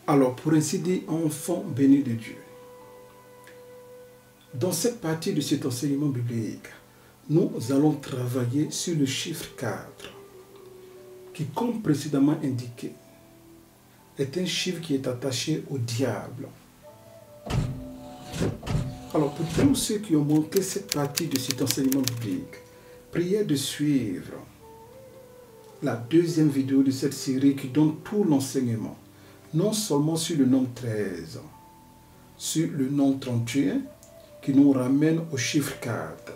Alors, pour ainsi dire, enfant béni de Dieu. Dans cette partie de cet enseignement biblique, nous allons travailler sur le chiffre 4, qui, comme précédemment indiqué, est un chiffre qui est attaché au diable. Alors, pour tous ceux qui ont manqué cette partie de cet enseignement biblique, priez de suivre la deuxième vidéo de cette série qui donne tout l'enseignement, non seulement sur le nombre 13, sur le nombre 31, qui nous ramène au chiffre 4.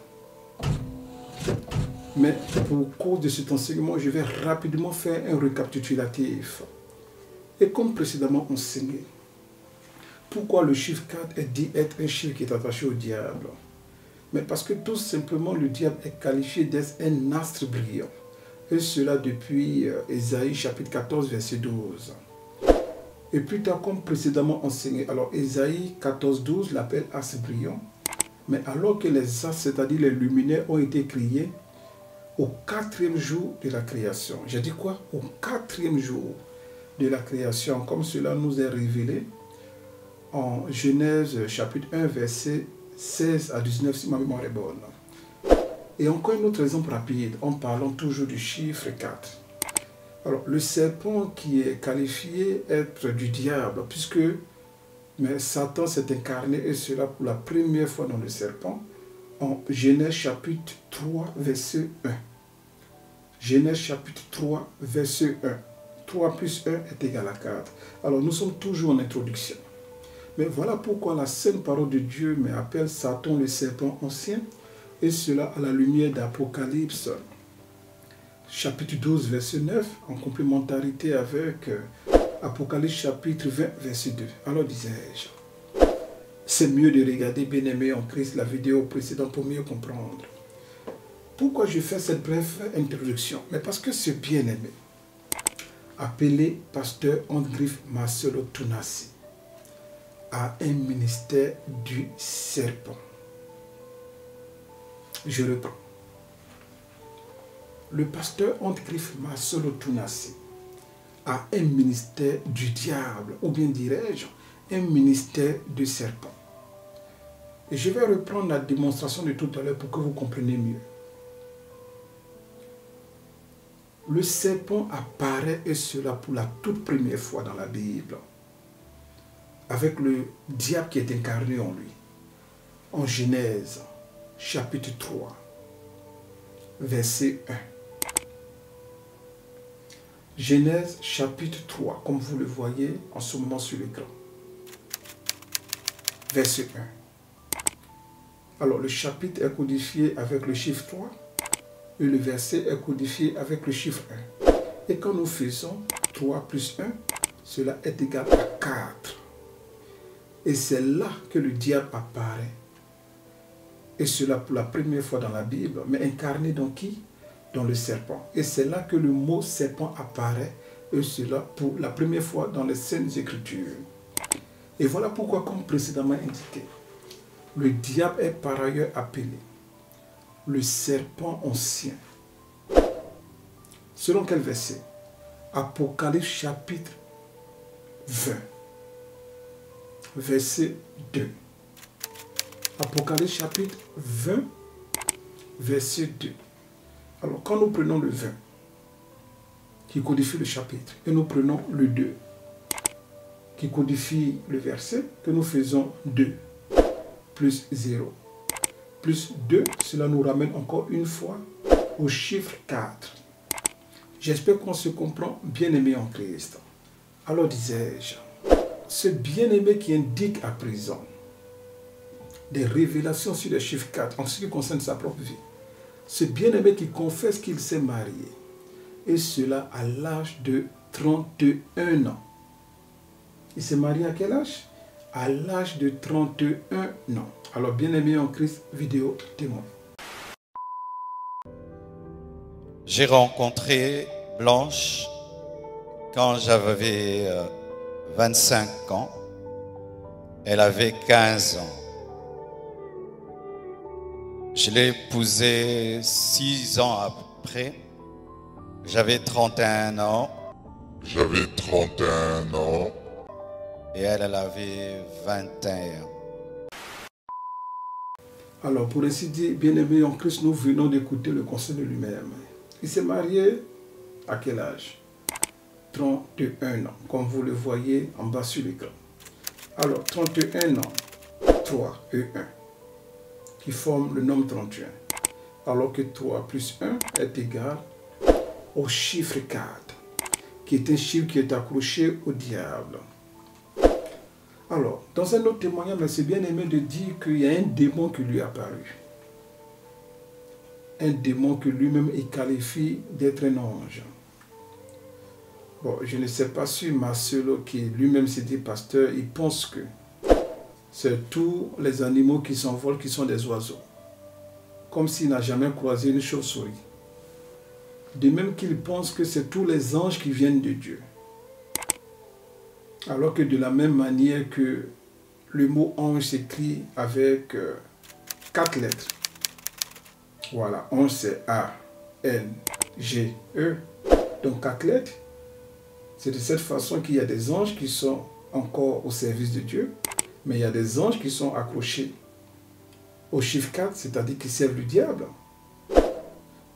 Mais pour cause de cet enseignement, je vais rapidement faire un récapitulatif. Et comme précédemment enseigné, pourquoi le chiffre 4 est dit être un chiffre qui est attaché au diable? Mais parce que tout simplement le diable est qualifié d'être un astre brillant. Et cela depuis Ésaïe chapitre 14 verset 12. Et plus tard comme précédemment enseigné, alors Ésaïe 14 12 l'appelle astre brillant. Mais alors que les astres, c'est-à-dire les luminaires, ont été créés au 4e jour de la création. J'ai dit quoi? Au 4e jour de la création, comme cela nous est révélé en Genèse chapitre 1 verset 16 à 19 si ma mémoire est bonne. Et encore un autre exemple rapide en parlant toujours du chiffre 4. Alors le serpent qui est qualifié être du diable, puisque Satan s'est incarné et cela pour la première fois dans le serpent en Genèse chapitre 3 verset 1. Genèse chapitre 3 verset 1. 3 plus 1 est égal à 4. Alors nous sommes toujours en introduction. Mais voilà pourquoi la sainte parole de Dieu m'appelle Satan le serpent ancien, et cela à la lumière d'Apocalypse chapitre 12 verset 9 en complémentarité avec Apocalypse chapitre 20 verset 2. Alors disais-je, c'est mieux de regarder bien-aimé en Christ la vidéo précédente pour mieux comprendre. Pourquoi je fais cette brève introduction? Mais parce que ce bien-aimé, appelé pasteur Andgrif Marcelo Tunasi, a un ministère du serpent. Je reprends. Le pasteur Andgrif Marcelo Tunasi a un ministère du diable, ou bien dirais-je, un ministère du serpent. Et je vais reprendre la démonstration de tout à l'heure pour que vous compreniez mieux. Le serpent apparaît, et cela pour la toute première fois dans la Bible, avec le diable qui est incarné en lui. En Genèse, chapitre 3, verset 1. Genèse, chapitre 3, comme vous le voyez en ce moment sur l'écran. Verset 1. Alors, le chapitre est codifié avec le chiffre 3 et le verset est codifié avec le chiffre 1. Et quand nous faisons 3 plus 1, cela est égal à 4. Et c'est là que le diable apparaît. Et cela pour la première fois dans la Bible, mais incarné dans qui? Dans le serpent. Et c'est là que le mot serpent apparaît, et cela pour la première fois dans les Saintes Écritures. Et voilà pourquoi, comme précédemment indiqué, le diable est par ailleurs appelé le serpent ancien. Selon quel verset? Apocalypse chapitre 20, verset 2. Apocalypse chapitre 20, verset 2. Alors, quand nous prenons le 20, qui codifie le chapitre, et nous prenons le 2, qui codifie le verset, que nous faisons 2, plus 0, plus 2, cela nous ramène encore une fois au chiffre 4. J'espère qu'on se comprend, bien-aimé en Christ. Alors disais-je, ce bien-aimé qui indique à présent des révélations sur le chiffre 4 en ce qui concerne sa propre vie, ce bien-aimé qui confesse qu'il s'est marié, et cela à l'âge de 31 ans. Il s'est marié à quel âge? À l'âge de 31 ans. Alors, bien-aimé en Christ, vidéo témoin. J'ai rencontré Blanche quand j'avais 25 ans. Elle avait 15 ans. Je l'ai épousée 6 ans après. J'avais 31 ans. Et elle avait 21. Alors, pour ainsi dire, bien-aimés en Christ, nous venons d'écouter le conseil de lui-même. Il s'est marié à quel âge? 31 ans, comme vous le voyez en bas sur l'écran. Alors, 31 ans, 3 et 1, qui forment le nombre 31. Alors que 3 plus 1 est égal au chiffre 4, qui est un chiffre qui est accroché au diable. Alors, dans un autre témoignage, c'est bien aimé de dire qu'il y a un démon qui lui est apparu. Un démon que lui-même il qualifie d'être un ange. Bon, je ne sais pas si Marcelo, qui lui-même s'est dit pasteur, il pense que c'est tous les animaux qui s'envolent qui sont des oiseaux. Comme s'il n'a jamais croisé une chauve-souris. De même qu'il pense que c'est tous les anges qui viennent de Dieu. Alors que de la même manière que le mot ange s'écrit avec 4 lettres. Voilà, ange c'est A, N, G, E. Donc 4 lettres. C'est de cette façon qu'il y a des anges qui sont encore au service de Dieu. Mais il y a des anges qui sont accrochés au chiffre 4, c'est-à-dire qui servent le diable.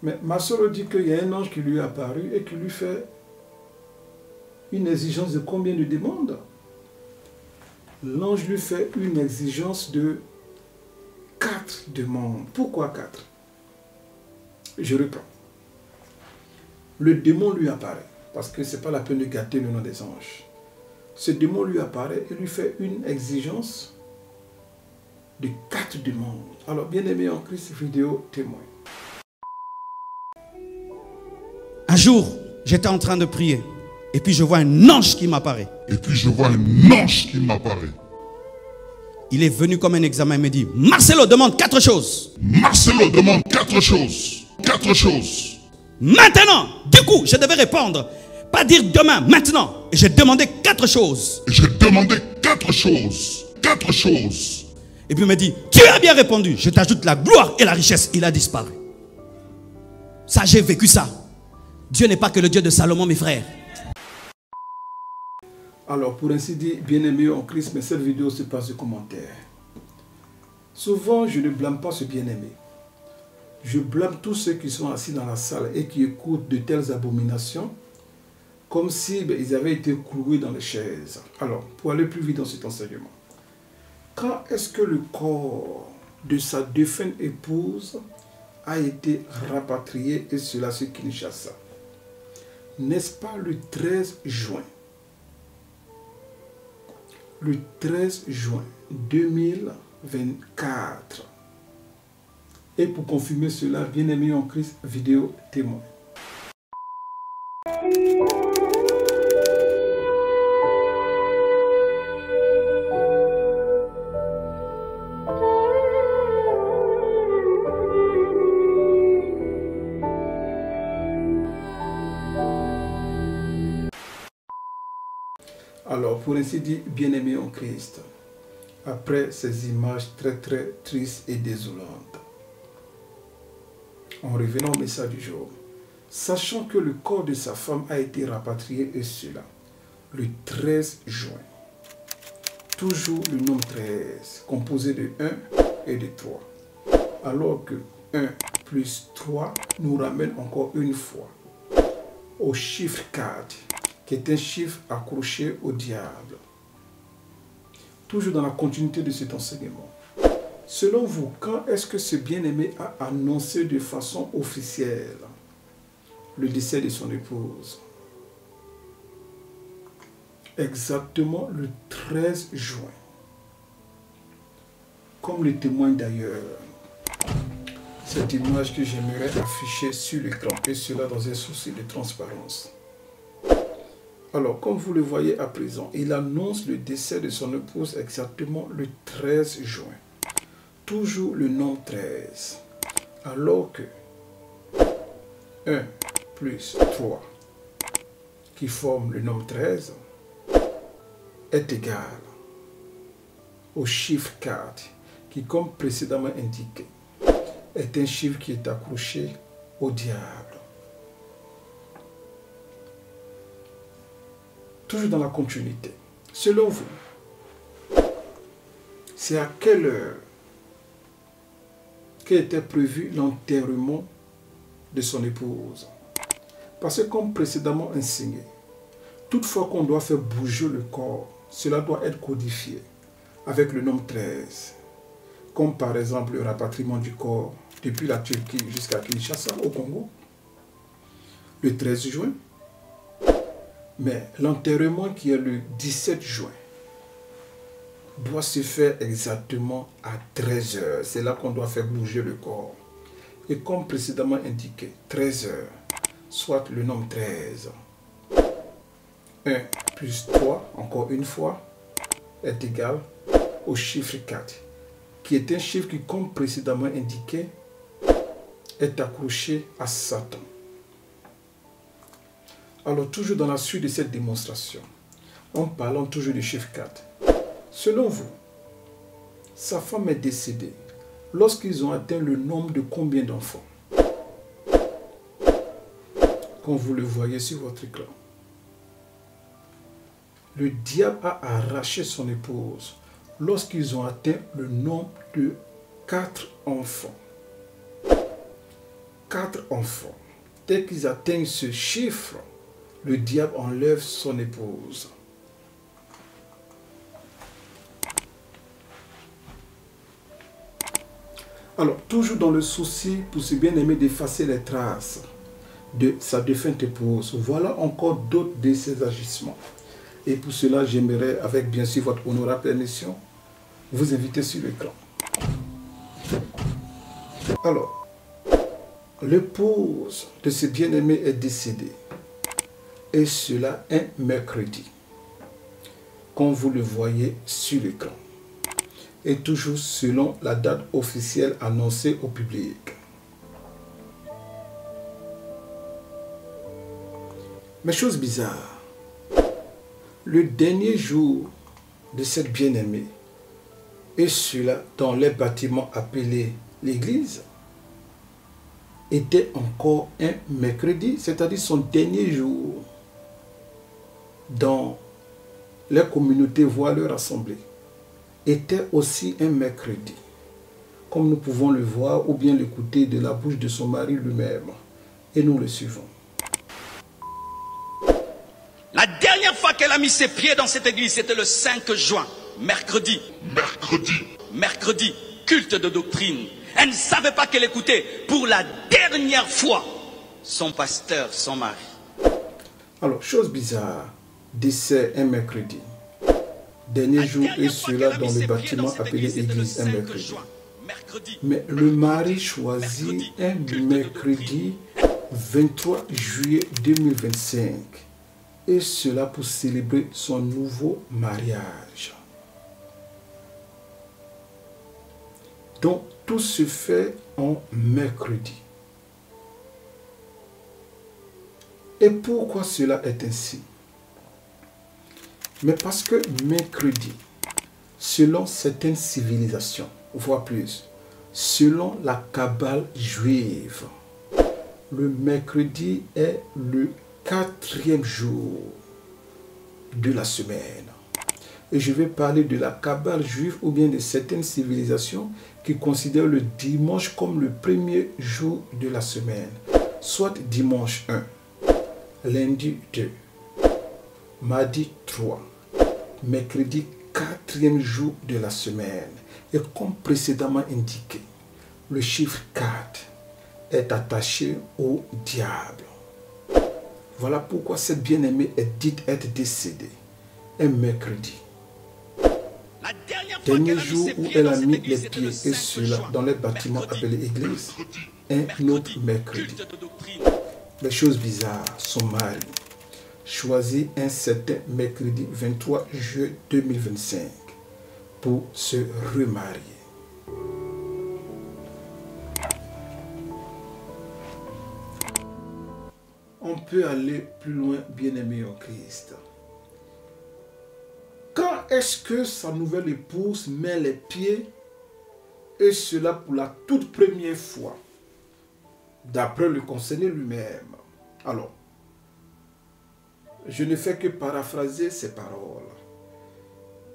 Mais Marcelo dit qu'il y a un ange qui lui est apparu et qui lui fait une exigence de combien de demandes? L'ange lui fait une exigence de 4 demandes. Pourquoi 4? Je reprends. Le démon lui apparaît, parce que ce n'est pas la peine de gâter le nom des anges. Ce démon lui apparaît et lui fait une exigence de 4 demandes. Alors, bien aimé en Christ, vidéo témoin. Un jour, j'étais en train de prier. Et puis je vois un ange qui m'apparaît. Il est venu comme un examen et me dit, Marcelo demande 4 choses. Maintenant, du coup, je devais répondre. Pas dire demain, maintenant. Et j'ai demandé 4 choses. Et puis il me dit, tu as bien répondu. Je t'ajoute la gloire et la richesse. Il a disparu. Ça, j'ai vécu ça. Dieu n'est pas que le Dieu de Salomon, mes frères. Alors, pour ainsi dire, bien-aimé en Christ, mais cette vidéo se passe de commentaires. Souvent, je ne blâme pas ce bien-aimé. Je blâme tous ceux qui sont assis dans la salle et qui écoutent de telles abominations, comme si ils avaient été cloués dans les chaises. Alors, pour aller plus vite dans cet enseignement, quand est-ce que le corps de sa défunte épouse a été rapatrié, et cela c'est Kinshasa? N'est-ce pas le 13 juin? Le 13 juin 2024. Et pour confirmer cela, bien-aimé en Christ, vidéo témoin. Alors, pour ainsi dire, bien-aimé en Christ, après ces images très tristes et désolantes, en revenant au message du jour, sachant que le corps de sa femme a été rapatrié, et cela, le 13 juin, toujours le nombre 13, composé de 1 et de 3, alors que 1 plus 3 nous ramène encore une fois au chiffre 4, qui est un chiffre accroché au diable. Toujours dans la continuité de cet enseignement. Selon vous, quand est-ce que ce bien-aimé a annoncé de façon officielle le décès de son épouse? Exactement le 13 juin. Comme le témoigne d'ailleurs cette image que j'aimerais afficher sur l'écran, et cela dans un souci de transparence. Alors, comme vous le voyez à présent, il annonce le décès de son épouse exactement le 13 juin. Toujours le nombre 13. Alors que 1 plus 3, qui forme le nombre 13, est égal au chiffre 4, qui, comme précédemment indiqué, est un chiffre qui est accroché au diable. Toujours dans la continuité. Selon vous, C'est à quelle heure qu'était prévu l'enterrement de son épouse. Parce que comme précédemment enseigné, toutefois qu'on doit faire bouger le corps, cela doit être codifié avec le nombre 13. Comme par exemple le rapatriement du corps depuis la Turquie jusqu'à Kinshasa au Congo, le 13 juin. Mais l'enterrement qui est le 17 juin doit se faire exactement à 13 heures. C'est là qu'on doit faire bouger le corps. Et comme précédemment indiqué, 13 heures, soit le nombre 13. 1 plus 3, encore une fois, est égal au chiffre 4, qui est un chiffre qui, comme précédemment indiqué, est accroché à Satan. Alors, toujours dans la suite de cette démonstration, en parlant toujours du chiffre 4, selon vous, sa femme est décédée lorsqu'ils ont atteint le nombre de combien d'enfants? Comme vous le voyez sur votre écran. Le diable a arraché son épouse lorsqu'ils ont atteint le nombre de 4 enfants. 4 enfants. Dès qu'ils atteignent ce chiffre, le diable enlève son épouse. Alors, toujours dans le souci pour ce bien-aimé d'effacer les traces de sa défunte épouse, voilà encore d'autres de ses agissements. Et pour cela, j'aimerais, avec bien sûr votre honorable permission, vous inviter sur l'écran. Alors, l'épouse de ce bien-aimé est décédée. Et cela un mercredi. Comme vous le voyez sur l'écran. Et toujours selon la date officielle annoncée au public. Mais chose bizarre, le dernier jour de cette bien-aimée, et cela dans les bâtiments appelés l'église, était encore un mercredi, c'est-à-dire son dernier jour dans les communautés voient leur assemblée, était aussi un mercredi, comme nous pouvons le voir ou bien l'écouter de la bouche de son mari lui-même. Et nous le suivons. La dernière fois qu'elle a mis ses pieds dans cette église, c'était le 5 juin, mercredi. Mercredi, culte de doctrine. Elle ne savait pas qu'elle écoutait pour la dernière fois son pasteur, son mari. Alors, chose bizarre, décès un mercredi. Dernier jour et cela dans le bâtiment appelé église un mercredi. Mais le mari choisit un mercredi 23 juillet 2025. Et cela pour célébrer son nouveau mariage. Donc, tout se fait en mercredi. Et pourquoi cela est ainsi? Mais parce que mercredi, selon certaines civilisations, voire plus, selon la Kabbale juive, le mercredi est le 4e jour de la semaine. Et je vais parler de la Kabbale juive ou bien de certaines civilisations qui considèrent le dimanche comme le premier jour de la semaine. Soit dimanche 1, lundi 2, mardi 3, mercredi 4e jour de la semaine. Et comme précédemment indiqué, le chiffre 4 est attaché au diable. Voilà pourquoi cette bien-aimée est dite être décédée un mercredi. Dernier jour où elle a mis les pieds, et cela dans les bâtiments appelés église, un autre mercredi. Les choses bizarres, son mari choisit un certain mercredi 23 juillet 2025 pour se remarier. On peut aller plus loin, bien-aimé en Christ. Quand est-ce que sa nouvelle épouse met les pieds, et cela pour la toute première fois, d'après le concerné lui-même? Alors, je ne fais que paraphraser ces paroles,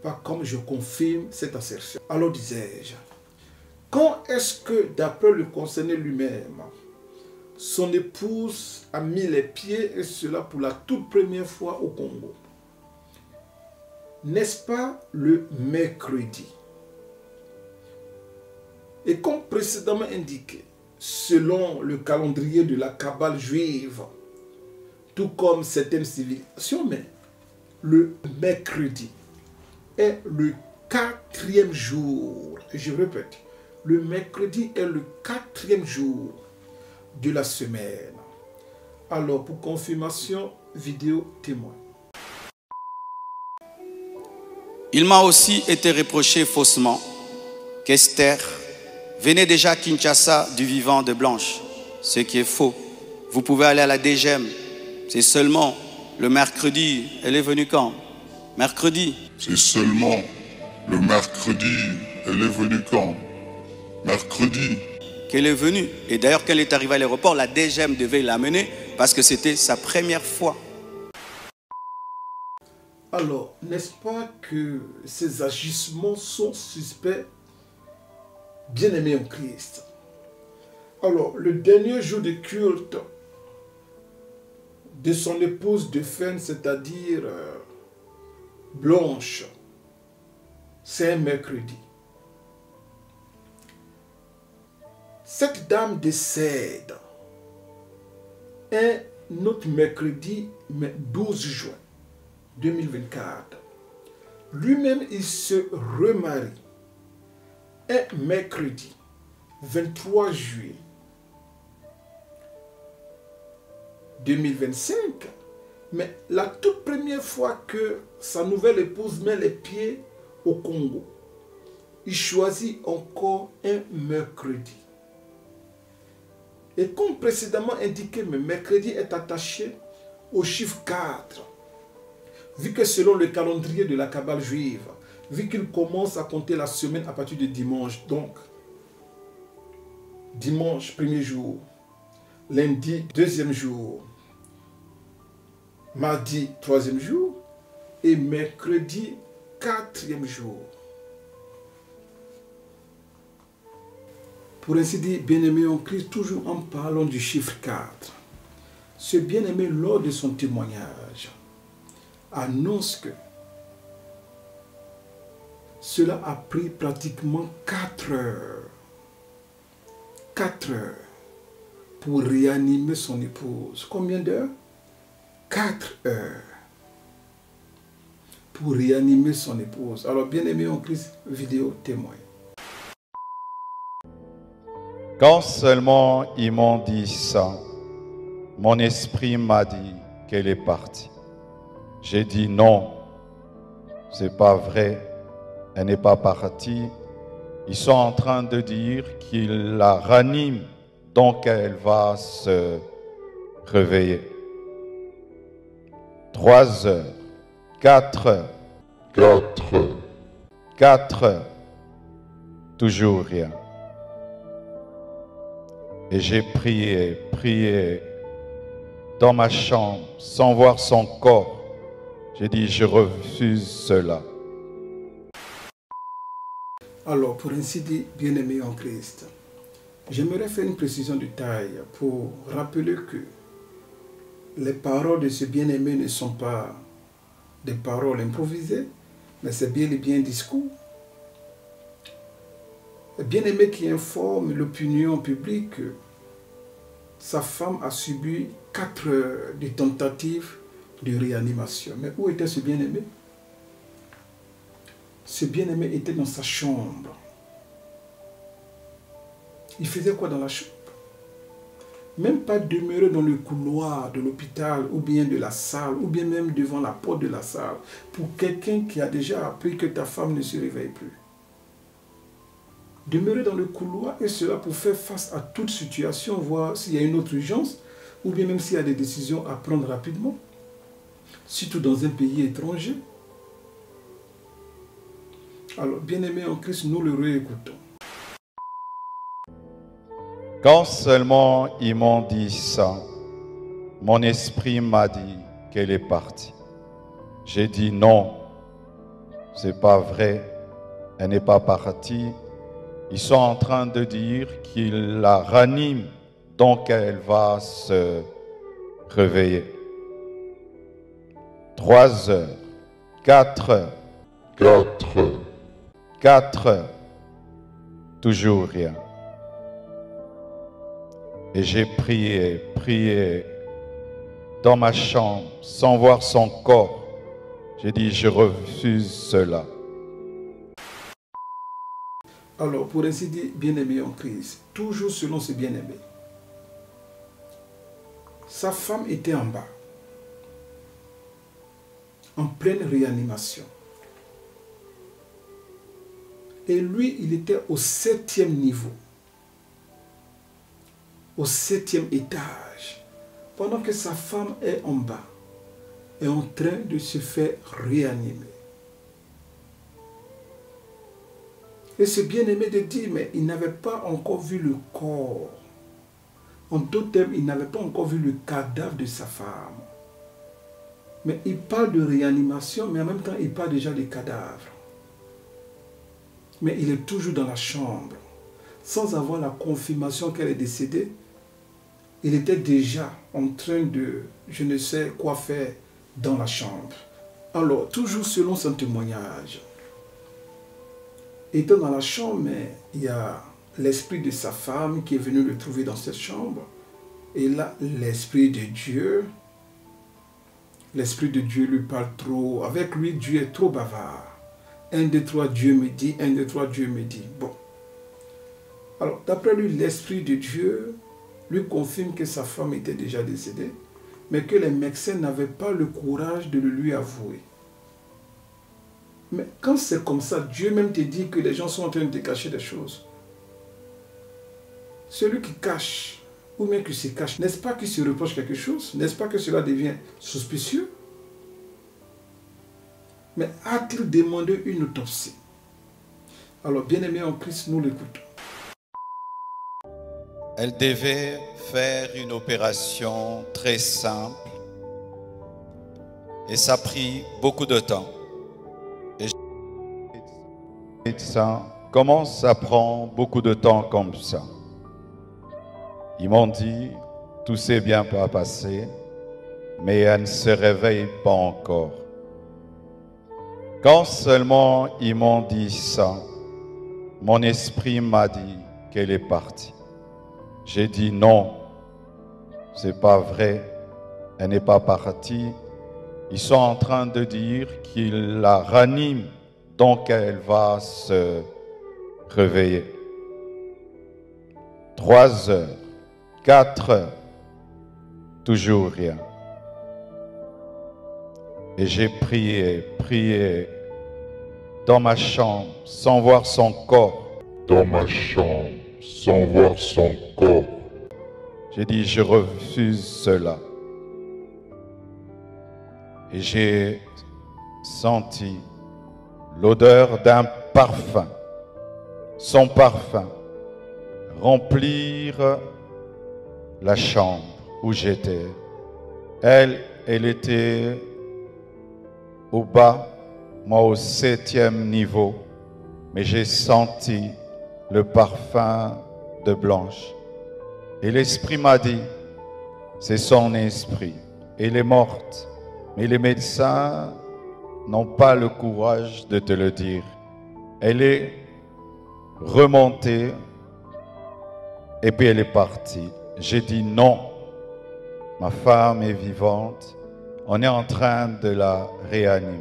pas comme je confirme cette assertion. Alors disais-je, quand est-ce que, d'après le concerné lui-même, son épouse a mis les pieds, et cela pour la toute première fois au Congo? N'est-ce pas le mercredi? Et comme précédemment indiqué, selon le calendrier de la Kabbale juive, tout comme certaines civilisations, mais le mercredi est le 4e jour. Et je répète, le mercredi est le 4e jour de la semaine. Alors, pour confirmation, vidéo témoin. Il m'a aussi été reproché faussement qu'Esther venait déjà à Kinshasa du vivant de Blanche, ce qui est faux. Vous pouvez aller à la DGM. C'est seulement le mercredi. Elle est venue quand? Mercredi. C'est seulement le mercredi. Elle est venue quand? Mercredi. Qu'elle est venue. Et d'ailleurs, quand elle est arrivée à l'aéroport, la DGM devait l'amener parce que c'était sa première fois. Alors, n'est-ce pas que ces agissements sont suspects, bien-aimés en Christ? Alors, le dernier jour de culte de son épouse défunte, c'est-à-dire Blanche, c'est un mercredi. Cette dame décède un autre mercredi, mais 12 juin 2024. Lui-même, il se remarie un mercredi 23 juillet 2025. Mais la toute première fois que sa nouvelle épouse met les pieds au Congo, il choisit encore un mercredi. Et comme précédemment indiqué, le mercredi est attaché au chiffre 4. Vu que selon le calendrier de la Kabbale juive, vu qu'il commence à compter la semaine à partir de dimanche, donc dimanche, premier jour, lundi, deuxième jour, mardi, troisième jour, et mercredi, quatrième jour. Pour ainsi dire, bien-aimé en Christ, toujours en parlant du chiffre 4, ce bien-aimé, lors de son témoignage, annonce que cela a pris pratiquement 4 heures. 4 heures pour réanimer son épouse. Combien d'heures? 4 heures pour réanimer son épouse. Alors, bien-aimé en Christ, vidéo témoin. Quand seulement ils m'ont dit ça, mon esprit m'a dit qu'elle est partie. J'ai dit non, c'est pas vrai, elle n'est pas partie. Ils sont en train de dire qu'ils la raniment, donc elle va se réveiller. 3 heures, 4 heures, 4 heures, toujours rien. Et j'ai prié dans ma chambre sans voir son corps. J'ai dit, je refuse cela. Alors, pour ainsi dire, bien-aimé en Christ, j'aimerais faire une précision de taille pour rappeler que les paroles de ce bien-aimé ne sont pas des paroles improvisées, mais c'est bien et bien un discours. Le bien-aimé qui informe l'opinion publique que sa femme a subi 4 heures de tentatives de réanimation. Mais où était ce bien-aimé? Ce bien-aimé était dans sa chambre. Il faisait quoi dans la chambre? Même pas demeurer dans le couloir de l'hôpital ou bien de la salle ou bien même devant la porte de la salle pour quelqu'un qui a déjà appris que ta femme ne se réveille plus. Demeurer dans le couloir et cela pour faire face à toute situation, voir s'il y a une autre urgence ou bien même s'il y a des décisions à prendre rapidement, surtout dans un pays étranger. Alors, bien-aimés en Christ, nous le réécoutons. Quand seulement ils m'ont dit ça, mon esprit m'a dit qu'elle est partie. J'ai dit non, c'est pas vrai, elle n'est pas partie. Ils sont en train de dire qu'il la ranime, donc elle va se réveiller. 3 heures, 4 heures, 4 heures, 4 heures, toujours rien. Et j'ai prié dans ma chambre, sans voir son corps. J'ai dit, je refuse cela. Alors, pour ainsi dire, bien-aimé en Christ, toujours selon ce bien-aimé. Sa femme était en bas, en pleine réanimation. Et lui, il était au 7e niveau, au 7e étage, pendant que sa femme est en bas, est en train de se faire réanimer. Et ce bien-aimé de dire, mais il n'avait pas encore vu le corps. En d'autres termes, il n'avait pas encore vu le cadavre de sa femme. Mais il parle de réanimation, mais en même temps, il parle déjà des cadavres. Mais il est toujours dans la chambre. Sans avoir la confirmation qu'elle est décédée, il était déjà en train de, je ne sais quoi faire dans la chambre. Alors, toujours selon son témoignage, étant dans la chambre, mais il y a l'esprit de sa femme qui est venu le trouver dans cette chambre. Et là, l'esprit de Dieu lui parle trop. Avec lui, Dieu est trop bavard. 1, 2, 3, Dieu me dit. 1, 2, 3, Dieu me dit. Bon. Alors, d'après lui, l'esprit de Dieu lui confirme que sa femme était déjà décédée, mais que les médecins n'avaient pas le courage de le lui avouer. Mais quand c'est comme ça, Dieu même te dit que les gens sont en train de te cacher des choses. Celui qui cache, ou bien qui se cache, n'est-ce pas qu'il se reproche quelque chose? N'est-ce pas que cela devient suspicieux? Mais a-t-il demandé une autopsie? Alors, bien-aimé en Christ, nous l'écoutons. Elle devait faire une opération très simple et ça a pris beaucoup de temps. Et médecin, comment ça prend beaucoup de temps comme ça? Ils m'ont dit, tout s'est bien passé, mais elle ne se réveille pas encore. Quand seulement ils m'ont dit ça, mon esprit m'a dit qu'elle est partie. J'ai dit non, c'est pas vrai, elle n'est pas partie. Ils sont en train de dire qu'il la ranime, donc elle va se réveiller. 3 heures, 4 heures, toujours rien. Et j'ai prié dans ma chambre sans voir son corps. Dans ma chambre, sans voir son corps. J'ai dit, je refuse cela. Et j'ai senti l'odeur d'un parfum, son parfum, remplir la chambre où j'étais. Elle était au bas, moi au 7e niveau, mais j'ai senti le parfum de Blanche. Et l'esprit m'a dit, c'est son esprit. Elle est morte. Mais les médecins n'ont pas le courage de te le dire. Elle est remontée et puis elle est partie. J'ai dit non, ma femme est vivante. On est en train de la réanimer.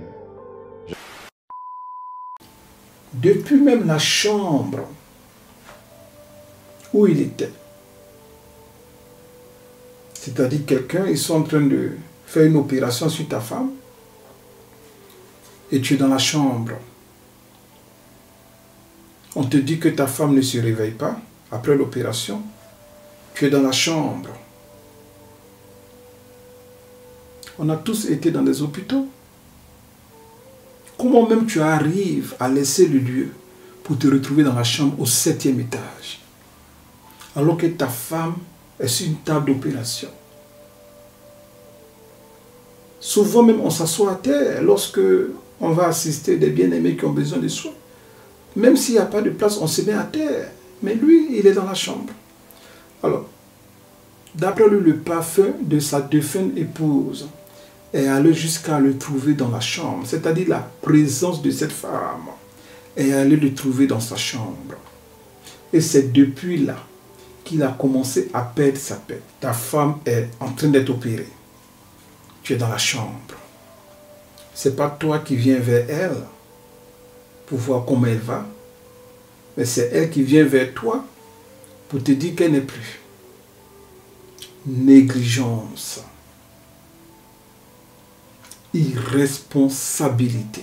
Depuis même la chambre où il était, c'est-à-dire quelqu'un, ils sont en train de faire une opération sur ta femme et tu es dans la chambre. On te dit que ta femme ne se réveille pas après l'opération. Tu es dans la chambre. On a tous été dans des hôpitaux. Comment même tu arrives à laisser le lieu pour te retrouver dans la chambre au 7e étage, alors que ta femme est sur une table d'opération? Souvent même on s'assoit à terre lorsque On va assister des bien-aimés qui ont besoin de soins. Même s'il n'y a pas de place, on se met à terre. Mais lui, il est dans la chambre. Alors, d'après lui, le parfum de sa défunte épouse est allé jusqu'à le trouver dans la chambre. C'est-à-dire la présence de cette femme est allée le trouver dans sa chambre. Et c'est depuis là qu'il a commencé à perdre sa paix. Ta femme est en train d'être opérée. Tu es dans la chambre. Ce n'est pas toi qui viens vers elle pour voir comment elle va, mais c'est elle qui vient vers toi pour te dire qu'elle n'est plus. Négligence. Irresponsabilité.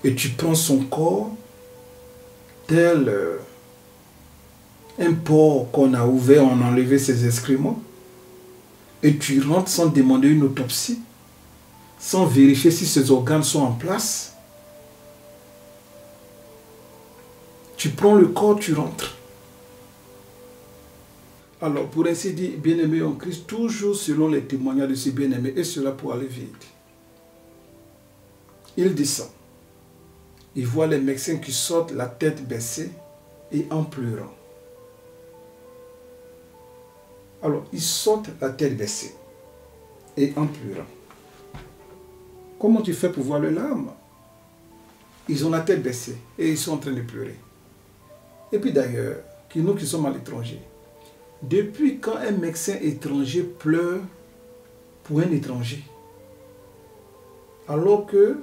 Et tu prends son corps tel un porc qu'on a ouvert, on a enlevé ses excréments, et tu rentres sans demander une autopsie, sans vérifier si ses organes sont en place. Tu prends le corps, tu rentres. Alors, pour ainsi dire, bien-aimé en Christ, toujours selon les témoignages de ce bien-aimé, et cela pour aller vite. Il descend. Il voit les médecins qui sortent la tête baissée et en pleurant. Alors, ils sortent la tête baissée et en pleurant. Comment tu fais pour voir les larmes? Ils ont la tête baissée et ils sont en train de pleurer. Et puis d'ailleurs, nous qui sommes à l'étranger, depuis quand un médecin étranger pleure pour un étranger? Alors que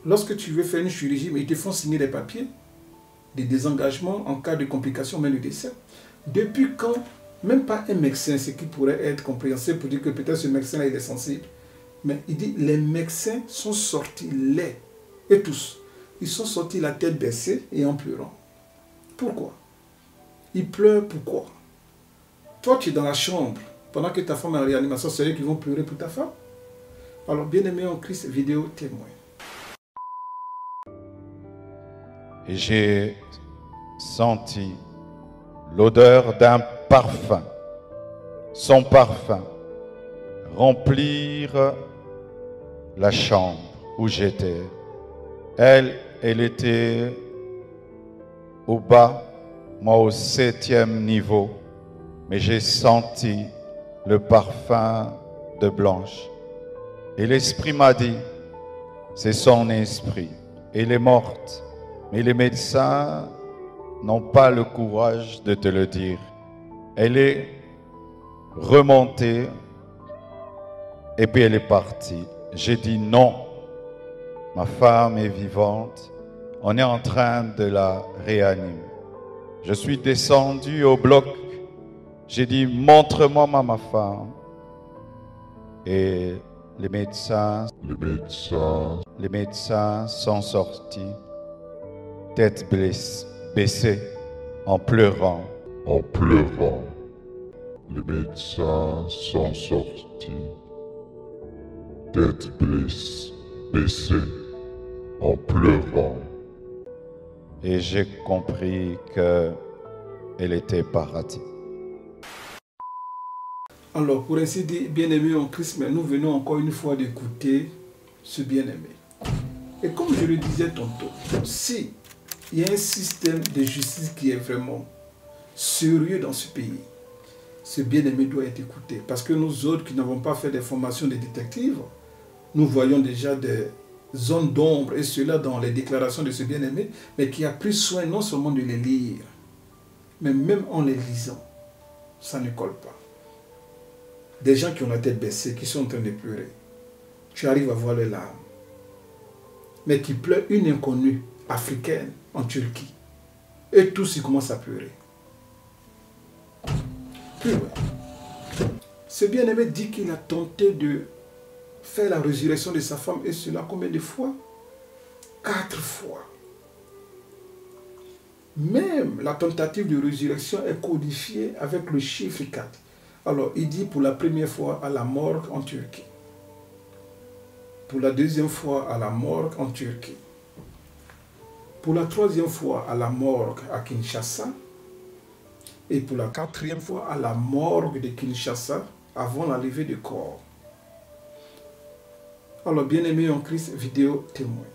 lorsque tu veux faire une chirurgie, mais ils te font signer des papiers, des désengagements en cas de complications, même de décès. Depuis quand, même pas un médecin, ce qui pourrait être compréhensible pour dire que peut-être ce médecin-là il est sensible, mais il dit les médecins sont sortis laids, et tous, ils sont sortis la tête baissée et en pleurant. Pourquoi? Ils pleurent pourquoi? Toi, tu es dans la chambre, pendant que ta femme est en réanimation, c'est eux qui vont pleurer pour ta femme? Alors, bien-aimé en Christ, vidéo témoin. Et j'ai senti l'odeur d'un parfum, son parfum, remplir la chambre où j'étais. Elle était au bas, moi au 7e niveau, mais j'ai senti le parfum de Blanche. Et l'Esprit m'a dit, c'est son esprit. Elle est morte, mais les médecins n'ont pas le courage de te le dire. Elle est remontée et puis elle est partie. J'ai dit non, ma femme est vivante, on est en train de la réanimer. Je suis descendu au bloc, j'ai dit montre-moi ma femme. Et les médecins sont sortis, tête baissée, en pleurant. Les médecins sont sortis, tête baissée, en pleurant. Et j'ai compris qu'elle était partie. Alors, pour ainsi dire, bien-aimé en Christ, mais nous venons encore une fois d'écouter ce bien-aimé. Et comme je le disais tantôt, si il y a un système de justice qui est vraiment sérieux dans ce pays, ce bien-aimé doit être écouté. Parce que nous autres qui n'avons pas fait des formations de détectives, nous voyons déjà des zones d'ombre et cela dans les déclarations de ce bien-aimé, mais qui a pris soin non seulement de les lire, mais même en les lisant, ça ne colle pas. Des gens qui ont la tête baissée, qui sont en train de pleurer, tu arrives à voir les larmes, mais qui pleure une inconnue africaine en Turquie, et tous ils commencent à pleurer. Puis ouais, ce bien-aimé dit qu'il a tenté de faire la résurrection de sa femme, et cela combien de fois? 4 fois. Même la tentative de résurrection est codifiée avec le chiffre 4. Alors, il dit pour la première fois à la morgue en Turquie. Pour la deuxième fois à la morgue en Turquie. Pour la troisième fois à la morgue à Kinshasa. Et pour la 4e fois à la morgue de Kinshasa avant la levée du corps. Alors, bien-aimé en Christ, vidéo témoin.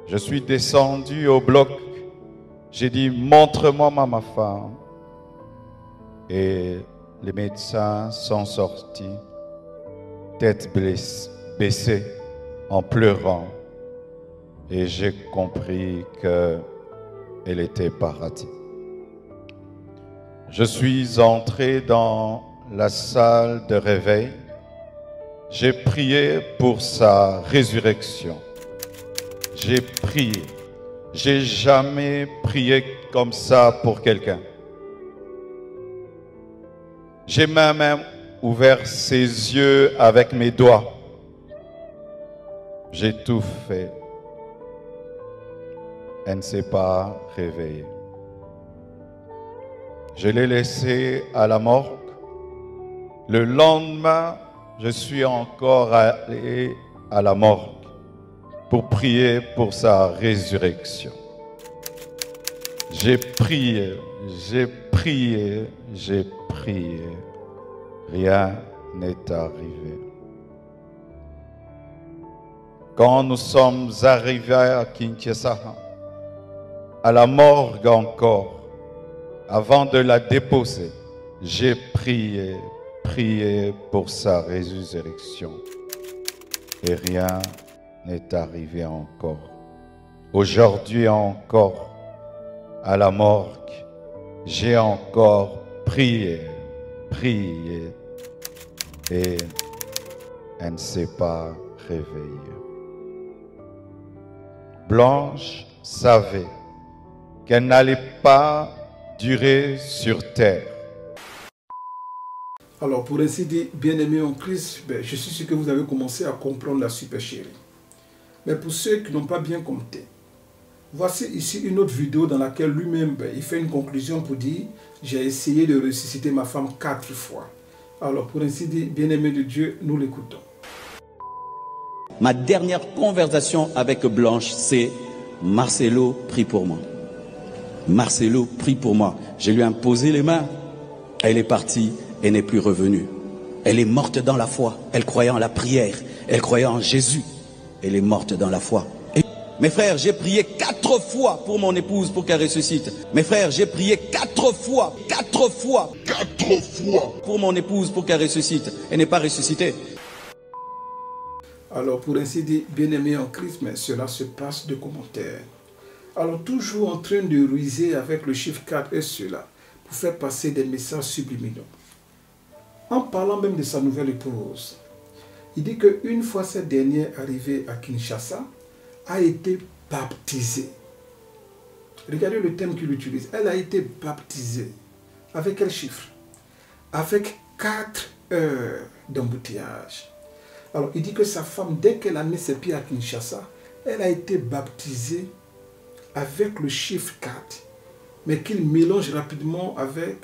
Je suis descendu au bloc. J'ai dit, montre-moi ma femme. Et les médecins sont sortis, tête baissée, en pleurant. Et j'ai compris qu'elle était paradis. Je suis entré dans la salle de réveil. J'ai prié pour sa résurrection. J'ai prié. J'ai jamais prié comme ça pour quelqu'un. J'ai même ouvert ses yeux avec mes doigts. J'ai tout fait. Elle ne s'est pas réveillée. Je l'ai laissée à la morgue. Le lendemain, je suis encore allé à la morgue pour prier pour sa résurrection. J'ai prié, j'ai prié, j'ai prié. Rien n'est arrivé. Quand nous sommes arrivés à Kinshasa, à la morgue encore, avant de la déposer, j'ai prié pour sa résurrection. Et rien n'est arrivé encore. Aujourd'hui encore, à la morgue, j'ai encore prié, et elle ne s'est pas réveillée. Blanche savait qu'elle n'allait pas durer sur terre. Alors, pour ainsi dire, bien-aimés en Christ, je suis sûr que vous avez commencé à comprendre la supercherie. Mais pour ceux qui n'ont pas bien compté, voici ici une autre vidéo dans laquelle lui-même, il fait une conclusion pour dire « J'ai essayé de ressusciter ma femme 4 fois ». Alors, pour ainsi dire, bien-aimés de Dieu, nous l'écoutons. Ma dernière conversation avec Blanche, c'est « Marcelo, prie pour moi ». Marcelo, prie pour moi. Je lui ai imposé les mains. Elle est partie et n'est plus revenue. Elle est morte dans la foi. Elle croyait en la prière. Elle croyait en Jésus. Elle est morte dans la foi. Mes frères, j'ai prié 4 fois pour mon épouse pour qu'elle ressuscite. Mes frères, j'ai prié 4 fois pour mon épouse pour qu'elle ressuscite. Elle n'est pas ressuscitée. Alors, pour ainsi dire, bien-aimés en Christ, mais cela se passe de commentaires. Alors, toujours en train de ruser avec le chiffre 4 et cela, pour faire passer des messages subliminaux. En parlant même de sa nouvelle épouse, il dit qu'une fois cette dernière arrivée à Kinshasa, a été baptisée. Regardez le thème qu'il utilise. Elle a été baptisée. Avec quel chiffre? Avec 4 heures d'embouteillage. Alors, il dit que sa femme, dès qu'elle a mis ses pieds à Kinshasa, elle a été baptisée avec le chiffre 4, mais qu'il mélange rapidement avec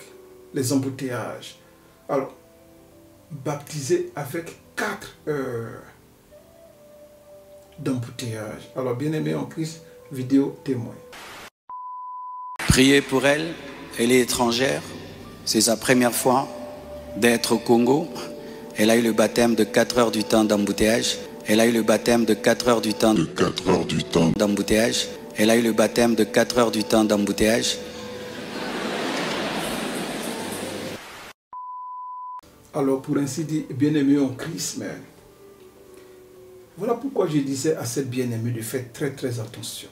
les embouteillages. Alors, baptisée avec 4 heures d'embouteillage. Alors, bien-aimé en Christ, vidéo témoin. Priez pour elle, elle est étrangère, c'est sa première fois d'être au Congo. Elle a eu le baptême de 4 heures du temps d'embouteillage. Elle a eu le baptême de 4 heures du temps d'embouteillage. Elle a eu le baptême de 4 heures du temps d'embouteillage. Alors, pour ainsi dire, bien-aimé en Christ, mais voilà pourquoi je disais à cette bien-aimée de faire très attention.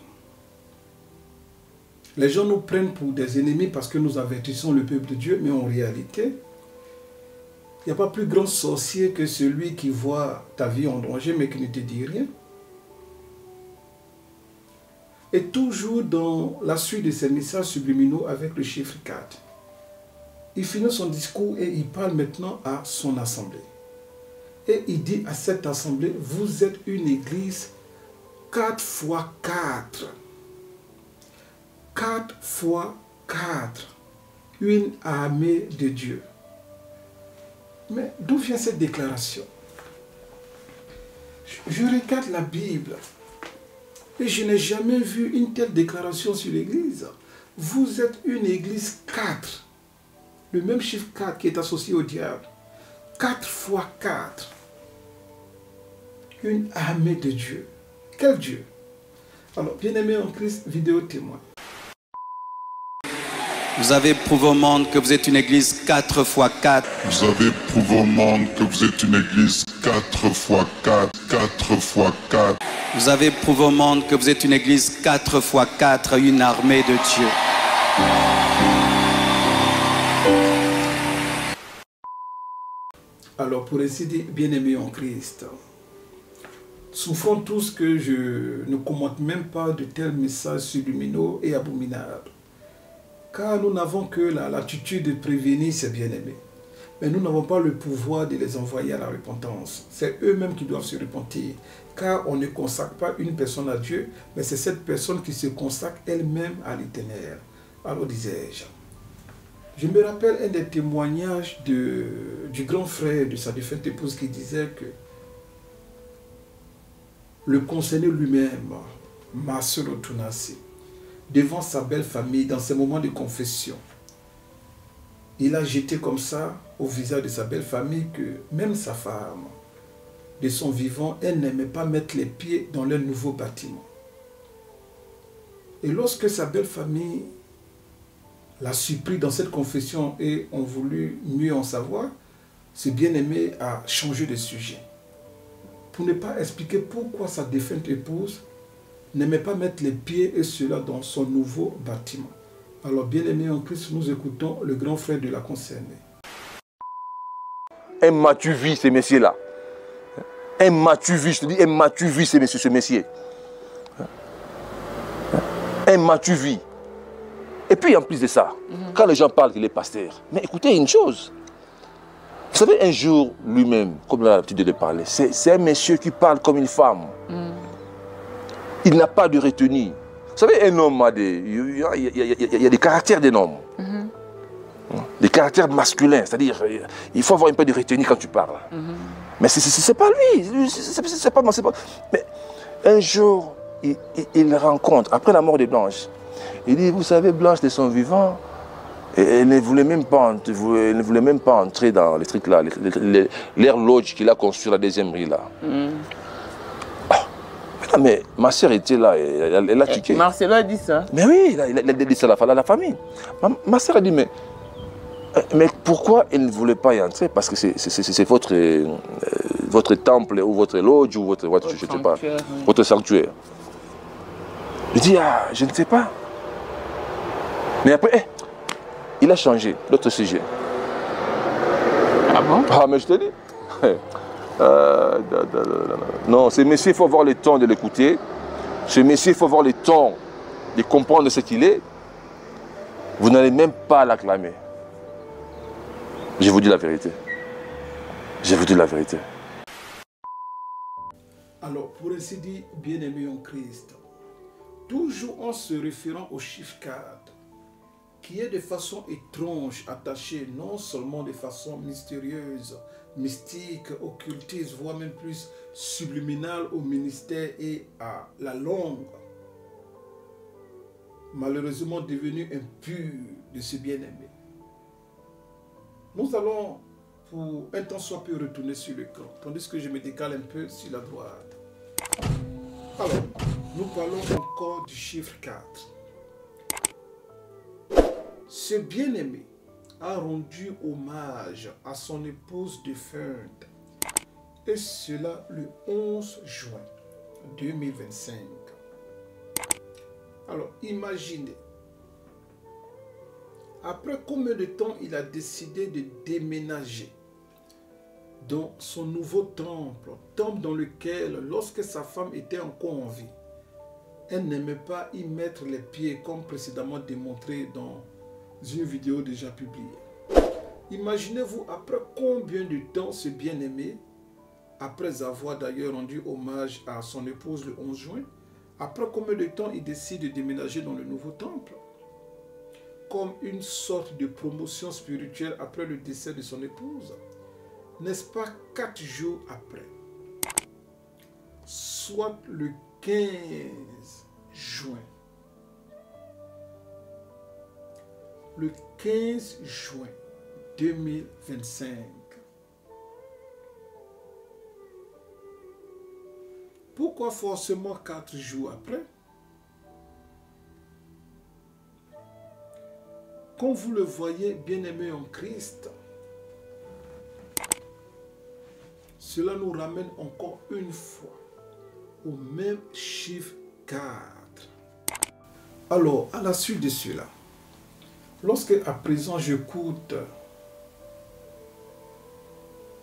Les gens nous prennent pour des ennemis parce que nous avertissons le peuple de Dieu, mais en réalité, il n'y a pas plus grand sorcier que celui qui voit ta vie en danger, mais qui ne te dit rien. Et toujours dans la suite de ces messages subliminaux avec le chiffre 4. Il finit son discours et il parle maintenant à son assemblée. Et il dit à cette assemblée, vous êtes une église 4 fois 4. 4 fois 4. Une armée de Dieu. Mais d'où vient cette déclaration? Je regarde la Bible et je n'ai jamais vu une telle déclaration sur l'église. Vous êtes une église 4. Le même chiffre 4 qui est associé au diable. 4 fois 4. Une armée de Dieu. Quel Dieu? Alors, bien-aimés en Christ, vidéo témoin. Vous avez prouvé au monde que vous êtes une église 4x4. Vous avez prouvé au monde que vous êtes une église 4x4, 4x4. Vous avez prouvé au monde que vous êtes une église 4x4, une armée de Dieu. Alors, pour ainsi dire, bien-aimés en Christ, souffrons tous que je ne commente même pas de tels messages subliminaux et abominables. Car nous n'avons que la latitude de prévenir ces bien-aimés. Mais nous n'avons pas le pouvoir de les envoyer à la repentance. C'est eux-mêmes qui doivent se repentir. Car on ne consacre pas une personne à Dieu, mais c'est cette personne qui se consacre elle-même à l'Éternel. Alors disais-je, je me rappelle un des témoignages du grand frère de sa défunte épouse qui disait que le concerné lui-même, Marcelo Tunasi, devant sa belle famille, dans ses moments de confession, il a jeté comme ça au visage de sa belle famille que même sa femme, de son vivant, elle n'aimait pas mettre les pieds dans leur nouveau bâtiment. Et lorsque sa belle famille l'a surpris dans cette confession et ont voulu mieux en savoir, ce bien-aimé a changé de sujet. Pour ne pas expliquer pourquoi sa défunte épouse n'aimait pas mettre les pieds et cela dans son nouveau bâtiment. Alors, bien-aimés en Christ, nous écoutons le grand frère de la concernée. M'as-tu vu ces messieurs-là? M'as-tu vu, je te dis, m'as-tu vu ces messieurs, ce messieurs? M'as-tu vu? Et puis en plus de ça, quand les gens parlent qu'il est pasteur, mais écoutez une chose. Vous savez, un jour, lui-même, comme il a l'habitude de le parler, c'est un monsieur qui parle comme une femme. Il n'a pas de retenue. Vous savez, un homme a il y a des caractères d'un homme. Des caractères masculins, c'est-à-dire, il faut avoir un peu de retenue quand tu parles. Mais c'est pas lui, c'est pas moi, c'est pas... Mais un jour, il rencontre, après la mort de Blanche, il dit, vous savez, Blanche de son vivant, elle ne voulait même pas entrer dans les trucs là, l'air lodge qu'il a construit à la 2e rue là. Mais ma soeur était là, elle a tiqué. Marcelo a dit ça. Mais oui, il a dit ça à la famille. Ma soeur a dit, mais pourquoi elle ne voulait pas y entrer? Parce que c'est votre temple ou votre lodge ou votre je sais pas, votre sanctuaire. Je dis, ah, je ne sais pas. Mais après, il a changé d'autre sujet. Ah bon? Ah, mais je te dis. Non, ce monsieur, il faut avoir le temps de l'écouter. Ce monsieur, il faut avoir le temps de comprendre ce qu'il est. Vous n'allez même pas l'acclamer. Je vous dis la vérité. Je vous dis la vérité. Alors, pour ainsi dire, bien-aimés en Christ, toujours en se référant au chiffre 4, qui est de façon étrange attaché non seulement de façon mystérieuse, mystique, occultiste, voire même plus subliminale au ministère et à la langue, malheureusement devenu impur de ce bien-aimé. Nous allons pour un temps soit peu retourner sur le camp, tandis que je me décale un peu sur la droite. Alors, nous parlons encore du chiffre 4. Ce bien-aimé a rendu hommage à son épouse défunte, et cela le 11 juin 2025. Alors, imaginez, après combien de temps il a décidé de déménager dans son nouveau temple dans lequel, lorsque sa femme était encore en vie, elle n'aimait pas y mettre les pieds comme précédemment démontré dans une vidéo déjà publiée. Imaginez-vous après combien de temps ce bien-aimé, après avoir d'ailleurs rendu hommage à son épouse le 11 juin, après combien de temps il décide de déménager dans le nouveau temple, comme une sorte de promotion spirituelle après le décès de son épouse. N'est-ce pas 4 jours après, soit le 15 juin. Le 15 juin 2025. Pourquoi forcément 4 jours après? Comme vous le voyez, bien-aimés en Christ, cela nous ramène encore une fois au même chiffre 4. Alors, à la suite de cela, lorsque à présent j'écoute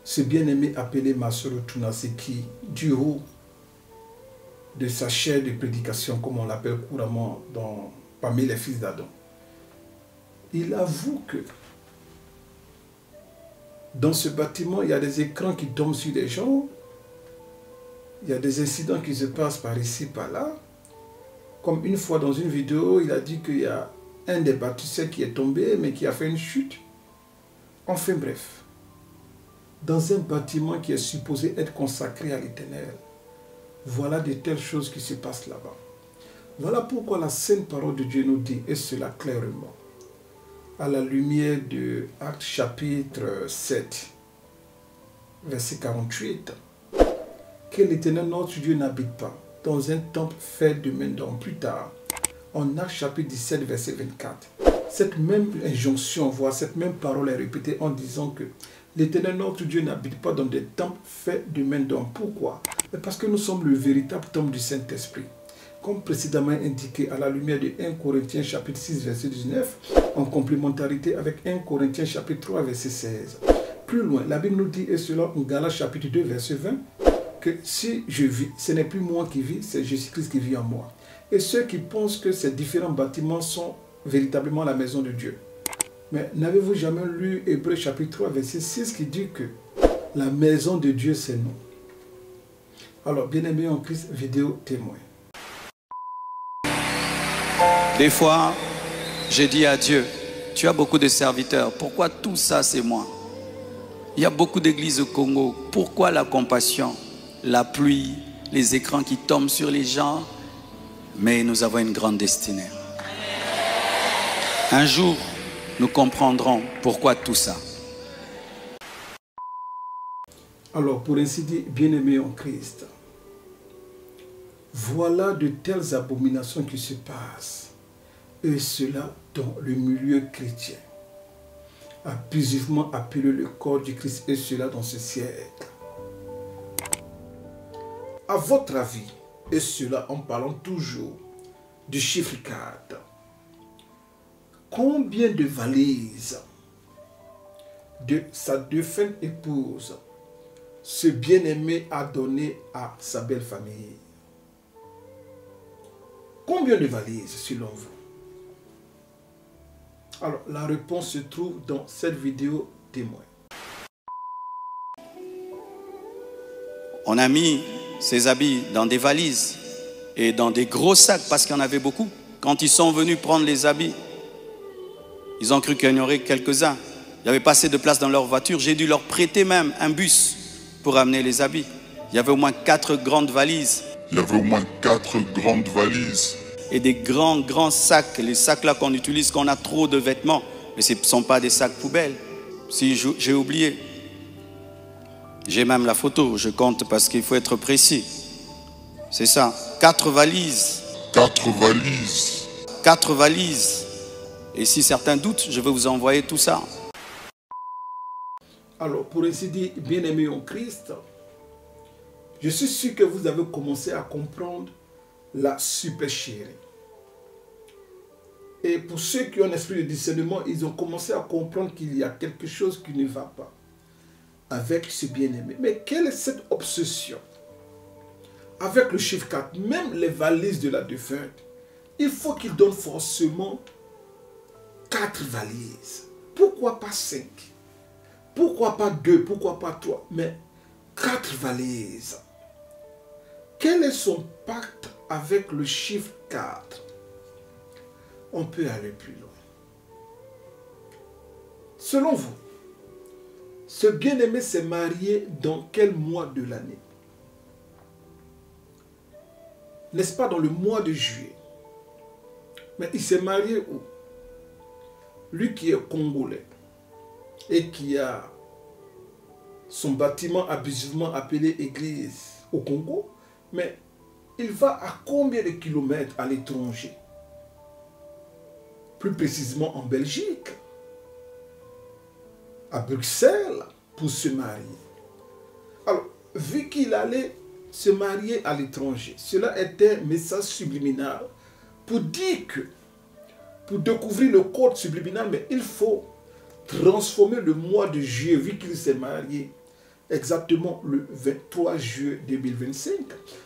ce bien-aimé appelé Masoro Tunaseki du haut de sa chaire de prédication, comme on l'appelle couramment parmi les fils d'Adam, il avoue que dans ce bâtiment, il y a des écrans qui tombent sur des gens, il y a des incidents qui se passent par ici, par là. Comme une fois dans une vidéo, il a dit qu'il y a un des bâtisseurs qui est tombé, mais qui a fait une chute. Enfin bref, dans un bâtiment qui est supposé être consacré à l'Éternel, voilà de telles choses qui se passent là-bas. Voilà pourquoi la sainte parole de Dieu nous dit, et cela clairement, à la lumière de Actes chapitre 7, verset 48, que l'Éternel notre Dieu n'habite pas dans un temple fait de main d'homme. Plus tard, en Actes chapitre 17, verset 24, cette même injonction, voire cette même parole est répétée en disant que l'Éternel notre Dieu n'habite pas dans des temples faits de main d'homme. Pourquoi? Parce que nous sommes le véritable temple du Saint-Esprit. Comme précédemment indiqué à la lumière de 1 Corinthiens chapitre 6 verset 19, en complémentarité avec 1 Corinthiens chapitre 3 verset 16. Plus loin, la Bible nous dit, et cela en Galates chapitre 2 verset 20, que si je vis, ce n'est plus moi qui vis, c'est Jésus-Christ qui vit en moi. Et ceux qui pensent que ces différents bâtiments sont véritablement la maison de Dieu. Mais n'avez-vous jamais lu Hébreux chapitre 3 verset 6 qui dit que la maison de Dieu c'est nous? Alors, bien-aimés en Christ, vidéo témoin. Des fois, j'ai dit à Dieu, tu as beaucoup de serviteurs, pourquoi tout ça c'est moi? Il y a beaucoup d'églises au Congo, pourquoi la compassion, la pluie, les écrans qui tombent sur les gens? Mais nous avons une grande destinée. Un jour, nous comprendrons pourquoi tout ça. Alors, pour ainsi dire, bien-aimés en Christ, voilà de telles abominations qui se passent. Et cela dans le milieu chrétien, abusivement appelé le corps du Christ, et cela dans ce siècle. À votre avis, et cela en parlant toujours du chiffre 4, combien de valises de sa défunte épouse ce bien-aimé a donné à sa belle famille? Combien de valises selon vous? Alors, la réponse se trouve dans cette vidéo témoin. On a mis ces habits dans des valises et dans des gros sacs parce qu'il y en avait beaucoup. Quand ils sont venus prendre les habits, ils ont cru qu'il y en aurait quelques-uns. Il n'y avait pas assez de place dans leur voiture. J'ai dû leur prêter même un bus pour amener les habits. Il y avait au moins 4 grandes valises. Et des grands sacs, les sacs là qu'on utilise quand on a trop de vêtements. Mais ce ne sont pas des sacs poubelles. Si j'ai oublié. J'ai même la photo, je compte parce qu'il faut être précis. C'est ça, 4 valises. 4 valises. Et si certains doutent, je vais vous envoyer tout ça. Alors, pour ainsi dire, bien-aimés en Christ, je suis sûr que vous avez commencé à comprendre la supercherie. Et pour ceux qui ont un esprit de discernement, ils ont commencé à comprendre qu'il y a quelque chose qui ne va pas avec ce bien-aimé. Mais quelle est cette obsession avec le chiffre 4? Même les valises de la défunte, il faut qu'il donne forcément 4 valises. Pourquoi pas 5? Pourquoi pas 2? Pourquoi pas 3? Mais 4 valises. Quel est son pacte avec le chiffre 4? On peut aller plus loin. Selon vous, ce bien-aimé s'est marié dans quel mois de l'année? N'est-ce pas dans le mois de juillet? Mais il s'est marié où? Lui qui est congolais et qui a son bâtiment abusivement appelé église au Congo, mais il va à combien de kilomètres à l'étranger? Plus précisément en Belgique, à Bruxelles, pour se marier. Alors, vu qu'il allait se marier à l'étranger, cela était un message subliminal pour dire que, pour découvrir le code subliminal, mais il faut transformer le mois de juillet, vu qu'il s'est marié exactement le 23 juillet 2025.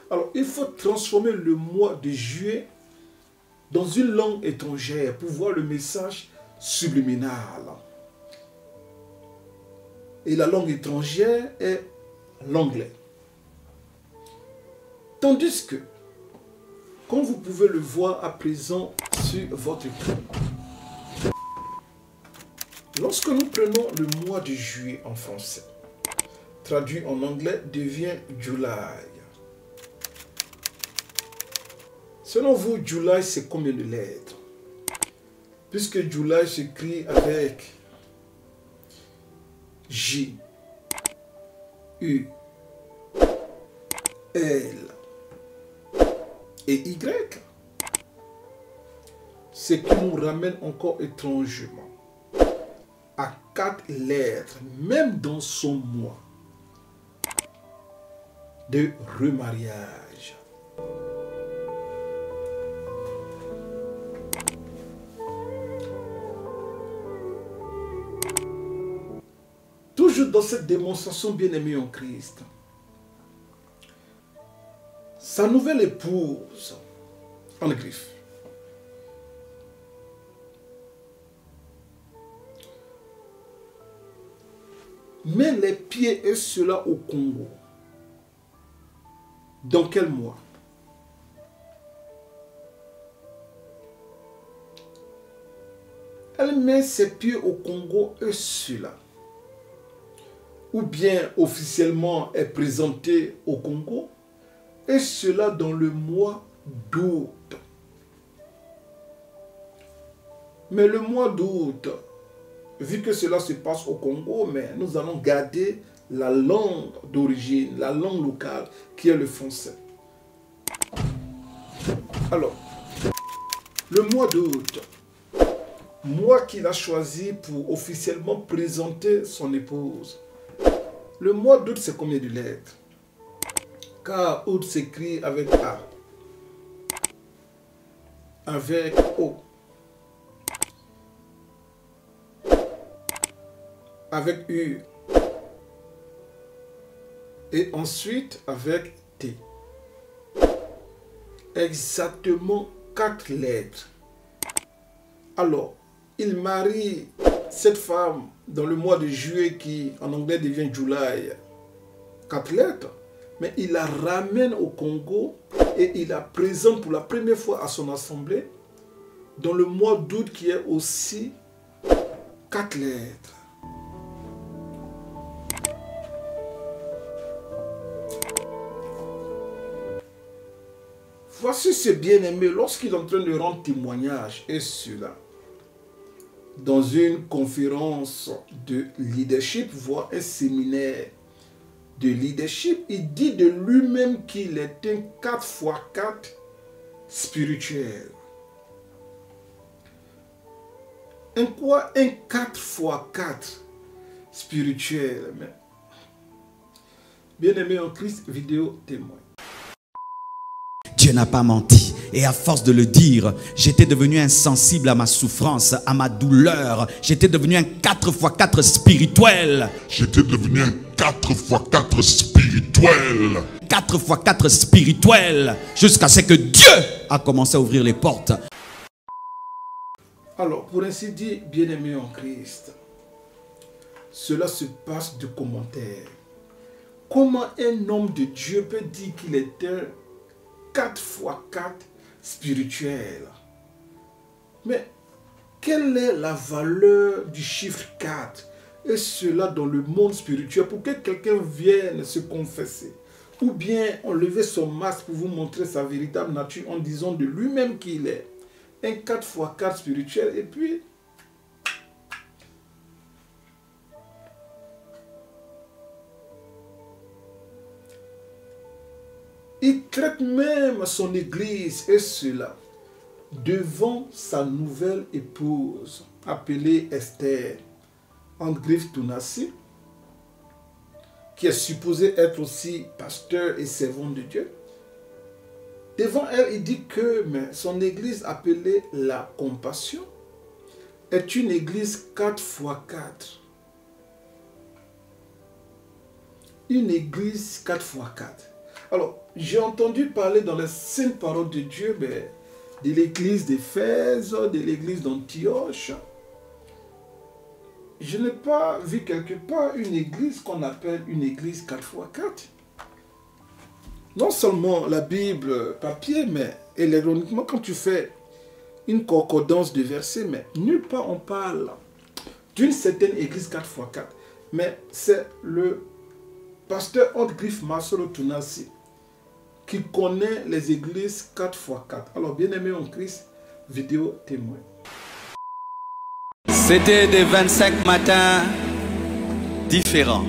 Alors, il faut transformer le mois de juillet dans une langue étrangère pour voir le message subliminal. Et la langue étrangère est l'anglais. Tandis que, comme vous pouvez le voir à présent sur votre écran, lorsque nous prenons le mois de juillet en français, traduit en anglais, devient July. Selon vous, July, c'est combien de lettres? Puisque July s'écrit avec J, U, L et Y. Ce qui nous ramène encore étrangement à 4 lettres, même dans son mois de remariage. Toujours dans cette démonstration bien-aimée en Christ, sa nouvelle épouse, en griffe, met les pieds et cela au Congo. Dans quel mois? Elle met ses pieds au Congo et cela. Ou bien officiellement est présentée au Congo, et cela dans le mois d'août. Mais le mois d'août, vu que cela se passe au Congo, mais nous allons garder la langue d'origine, la langue locale, qui est le français. Alors, le mois d'août, mois qu'il a choisi pour officiellement présenter son épouse. Le mois d'août, c'est combien de lettres? Car août s'écrit avec A, avec O, avec U, et ensuite avec T. Exactement 4 lettres. Alors, il marie cette femme dans le mois de juillet qui en anglais devient July, 4 lettres, mais il la ramène au Congo et il la présente pour la première fois à son assemblée dans le mois d'août qui est aussi 4 lettres. Voici ce bien-aimé lorsqu'il est en train de rendre témoignage et cela dans une conférence de leadership, voire un séminaire de leadership, il dit de lui-même qu'il est un 4x4 spirituel. Un quoi? Un 4x4 spirituel. Bien-aimé en Christ, vidéo témoin. Dieu n'a pas menti. Et à force de le dire, j'étais devenu insensible à ma souffrance, à ma douleur. J'étais devenu un 4x4 spirituel. J'étais devenu un 4x4 spirituel. 4x4 spirituel. Jusqu'à ce que Dieu a commencé à ouvrir les portes. Alors, pour ainsi dire, bien-aimé en Christ, cela se passe de commentaires. Comment un homme de Dieu peut dire qu'il est un 4x4 spirituel? Mais quelle est la valeur du chiffre 4? Et cela dans le monde spirituel pour que quelqu'un vienne se confesser ou bien enlever son masque pour vous montrer sa véritable nature en disant de lui-même qu'il est un 4x4 spirituel et puis il traite même son église et cela devant sa nouvelle épouse, appelée Esther, Andrif Tunasi, qui est supposée être aussi pasteur et servante de Dieu. Devant elle, il dit que son église appelée la Compassion est une église 4x4. Une église 4x4. Alors, j'ai entendu parler dans les saintes paroles de Dieu de l'église d'Éphèse, de l'église d'Antioche. Je n'ai pas vu quelque part une église qu'on appelle une église 4x4. Non seulement la Bible papier, mais électroniquement, quand tu fais une concordance de versets, mais nulle part on parle d'une certaine église 4x4. Mais c'est le pasteur Andrif Masoro Tunasi qui connaît les églises 4x4. Alors, bien-aimé en Christ, vidéo témoin. C'était des 25 matins différents,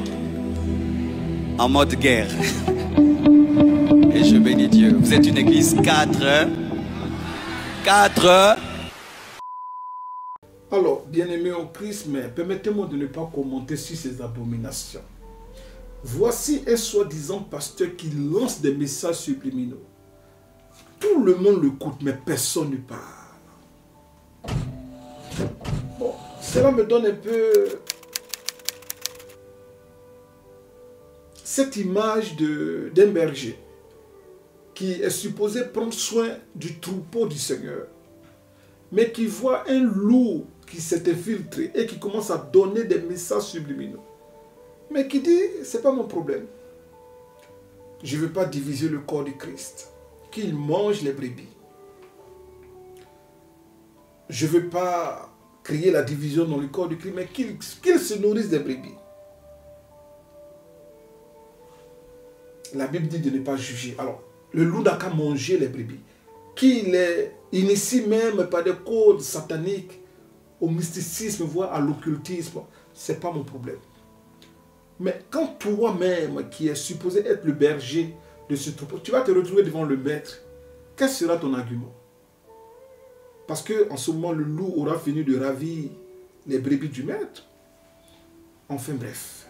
en mode guerre. Et je bénis Dieu. Vous êtes une église 4. Alors, bien-aimé en Christ, mais permettez-moi de ne pas commenter sur ces abominations. Voici un soi-disant pasteur qui lance des messages subliminaux. Tout le monde l'écoute, mais personne ne parle. Bon, cela me donne un peu cette image d'un berger qui est supposé prendre soin du troupeau du Seigneur, mais qui voit un loup qui s'est infiltré et qui commence à donner des messages subliminaux. Mais qui dit, c'est pas mon problème. Je ne veux pas diviser le corps du Christ. Qu'il mange les brebis. Je ne veux pas créer la division dans le corps du Christ, mais qu'il se nourrisse des brebis. La Bible dit de ne pas juger. Alors, le loup n'a qu'à manger les brebis. Qu'il est initie même par des codes sataniques au mysticisme, voire à l'occultisme, ce n'est pas mon problème. Mais quand toi-même, qui es supposé être le berger de ce troupeau, tu vas te retrouver devant le maître, quel sera ton argument? Parce qu'en ce moment, le loup aura fini de ravir les brebis du maître. Enfin bref.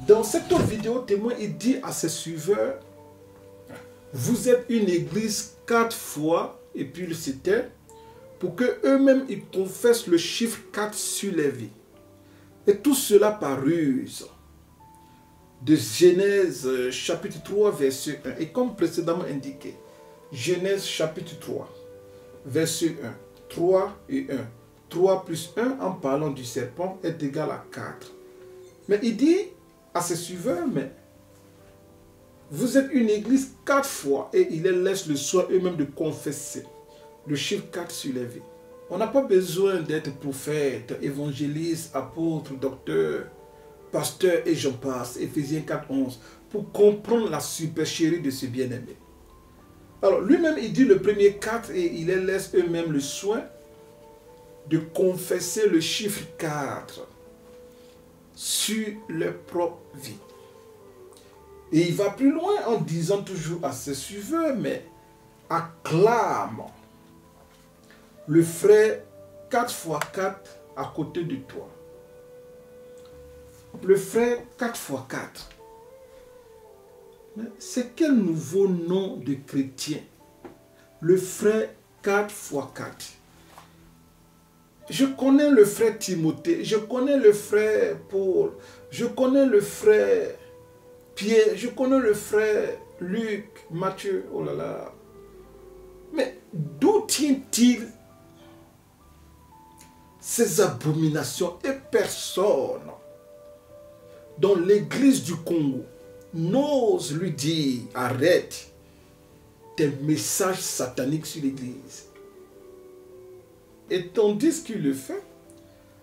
Dans cette autre vidéo témoin, il dit à ses suiveurs, vous êtes une église 4 fois, et puis il citait, pour qu'eux-mêmes ils confessent le chiffre 4 sur les vies. Et tout cela par ruse. De Genèse chapitre 3 verset 1. Et comme précédemment indiqué, Genèse chapitre 3 verset 1. 3 et 1. 3 plus 1 en parlant du serpent est égal à 4. Mais il dit à ses suiveurs, mais vous êtes une église 4 fois et il les laisse le soin eux-mêmes de confesser le chiffre 4 sur les vies. On n'a pas besoin d'être prophète, évangéliste, apôtre, docteur, pasteur et j'en passe, Éphésiens 4:11, pour comprendre la supercherie de ce bien-aimé. Alors lui-même, il dit le premier 4 et il les laisse eux-mêmes le soin de confesser le chiffre 4 sur leur propre vie. Et il va plus loin en disant toujours à ses suiveurs, mais acclame le frère 4x4 à côté de toi. Le frère 4x4. C'est quel nouveau nom de chrétien? Le frère 4x4. Je connais le frère Timothée, je connais le frère Paul, je connais le frère Pierre, je connais le frère Luc, Matthieu, oh là là. Mais d'où tient-il ces abominations? Et personne dans l'église du Congo n'ose lui dire arrête tes messages sataniques sur l'église. Et tandis qu'il le fait,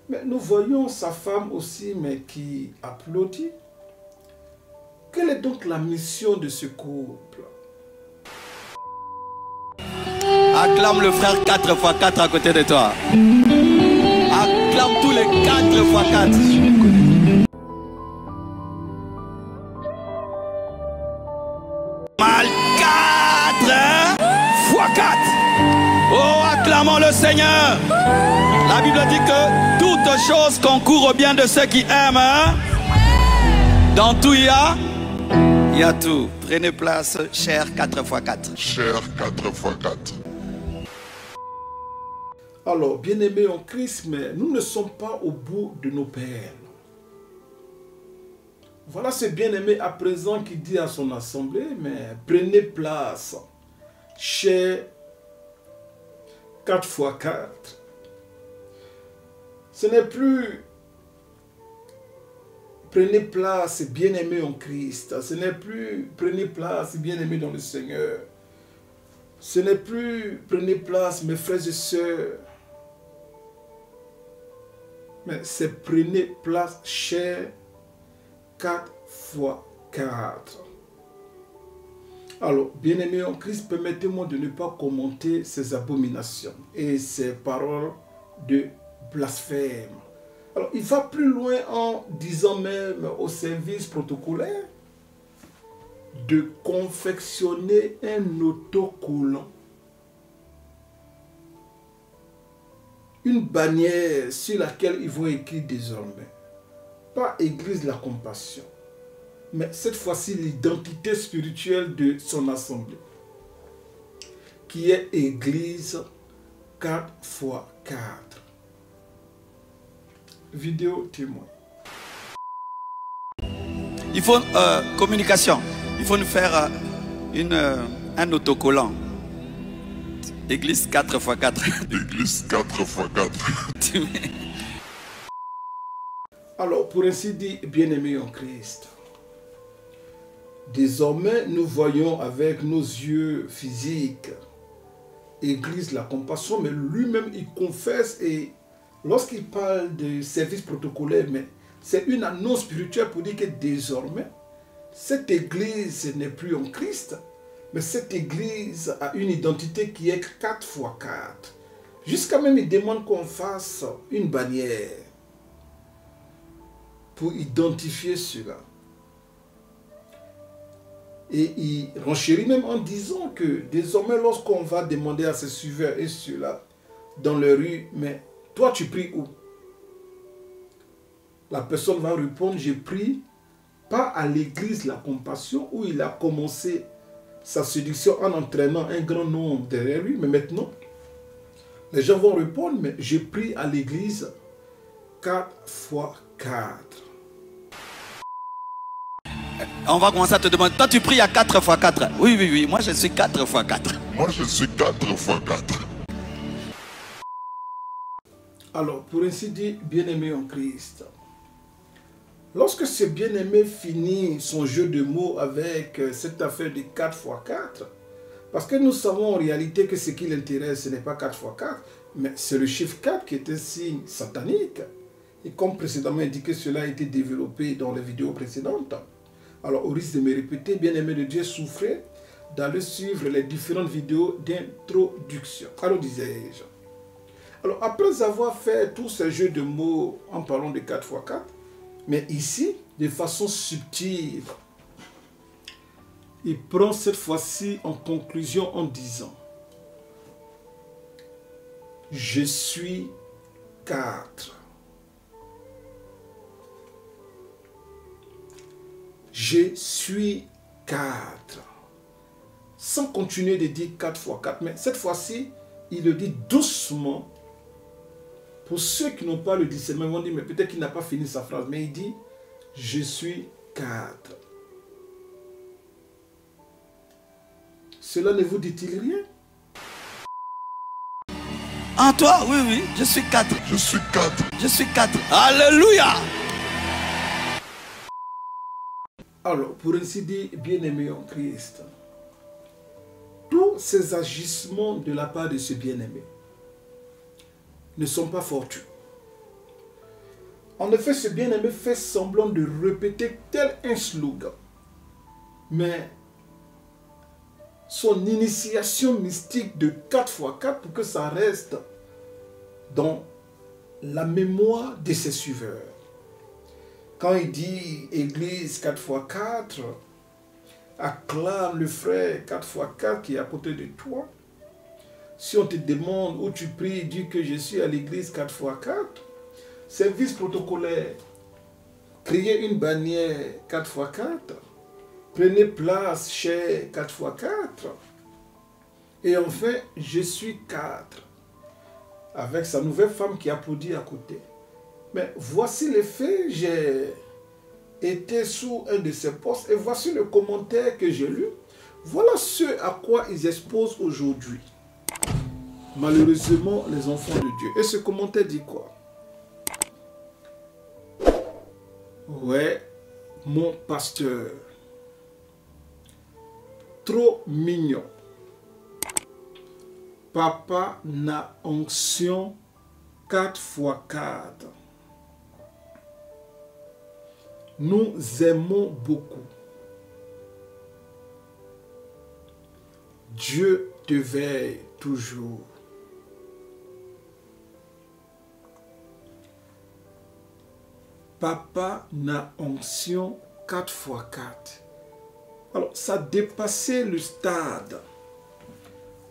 mais nous voyons sa femme aussi, mais qui applaudit. Quelle est donc la mission de ce couple? Acclame le frère 4x4 à côté de toi. Acclame tous les 4x4. Oh, acclamons le Seigneur. La Bible dit que toute chose concourt au bien de ceux qui aiment. Hein? Dans tout il y a tout. Prenez place, cher 4x4. Cher 4x4. Alors, bien-aimés en Christ, mais nous ne sommes pas au bout de nos peines. Voilà ce bien-aimé à présent qui dit à son assemblée, mais prenez place, cher 4x4. Ce n'est plus prenez place, bien-aimés en Christ. Ce n'est plus prenez place, bien-aimés dans le Seigneur. Ce n'est plus prenez place, mes frères et sœurs. Mais c'est prenez place, cher 4x4. Alors, bien-aimés en Christ, permettez-moi de ne pas commenter ces abominations et ces paroles de blasphème. Alors, il va plus loin en disant même au service protocolaire de confectionner un autocollant, une bannière sur laquelle ils vont écrire désormais, pas Église de la Compassion, mais cette fois-ci l'identité spirituelle de son assemblée, qui est Église 4x4. Vidéo témoin. Il faut communication. Il faut nous faire un autocollant. Église 4x4. Église 4x4. Alors, pour ainsi dire, bien-aimés en Christ, désormais, nous voyons avec nos yeux physiques Église la Compassion, mais lui-même, il confesse et lorsqu'il parle de service protocolaire, mais c'est une annonce spirituelle pour dire que désormais, cette Église n'est plus en Christ, mais cette Église a une identité qui est 4x4. Jusqu'à même, il demande qu'on fasse une bannière pour identifier cela. Et il renchérit même en disant que désormais, lorsqu'on va demander à ses suiveurs et ceux-là dans les rues, mais toi tu pries où? La personne va répondre, j'ai pris pas à l'église la Compassion où il a commencé sa séduction en entraînant un grand nombre derrière lui, mais maintenant, les gens vont répondre, mais j'ai pris à l'église 4x4. On va commencer à te demander, toi tu pries à 4x4. Oui, oui, oui, moi je suis 4x4. Moi je suis 4x4. Alors, pour ainsi dire, bien-aimé en Christ, lorsque ce bien-aimé finit son jeu de mots avec cette affaire de 4x4, parce que nous savons en réalité que ce qui l'intéresse, ce n'est pas 4x4, mais c'est le chiffre 4 qui est un signe satanique. Et comme précédemment indiqué, cela a été développé dans les vidéos précédentes. Alors, au risque de me répéter, bien-aimé de Dieu, souffrez d'aller suivre les différentes vidéos d'introduction. Alors, disais-je. Alors, après avoir fait tous ces jeux de mots en parlant de 4x4, mais ici, de façon subtile, il prend cette fois-ci en conclusion en disant « Je suis 4 ». Je suis 4. Sans continuer de dire 4x4, mais cette fois-ci, il le dit doucement. Pour ceux qui n'ont pas le discernement, ils vont dire, mais peut-être qu'il n'a pas fini sa phrase. Mais il dit, je suis 4. Cela ne vous dit-il rien? Ah, toi, oui, oui, je suis 4. Je suis 4. Je suis 4. Alléluia! Alors, pour ainsi dire, bien-aimé en Christ, tous ces agissements de la part de ce bien-aimé ne sont pas fortuits. En effet, ce bien-aimé fait semblant de répéter tel un slogan. Mais son initiation mystique de 4x4 pour que ça reste dans la mémoire de ses suiveurs. Quand il dit Église 4x4, acclame le frère 4x4 qui est à côté de toi, Si on te demande où tu pries, dis que je suis à l'église 4x4. Service protocolaire. Criez une bannière 4x4. Prenez place chez 4x4. Et enfin, je suis 4. Avec sa nouvelle femme qui applaudit à côté. Mais voici les faits. J'ai été sous un de ces postes et voici le commentaire que j'ai lu. Voilà ce à quoi ils exposent aujourd'hui. Malheureusement, les enfants de Dieu. Et ce commentaire dit quoi? Ouais, mon pasteur. Trop mignon. Papa n'a onction 4x4. Nous aimons beaucoup. Dieu te veille toujours. Papa n'a onction 4x4. Alors, ça dépassait le stade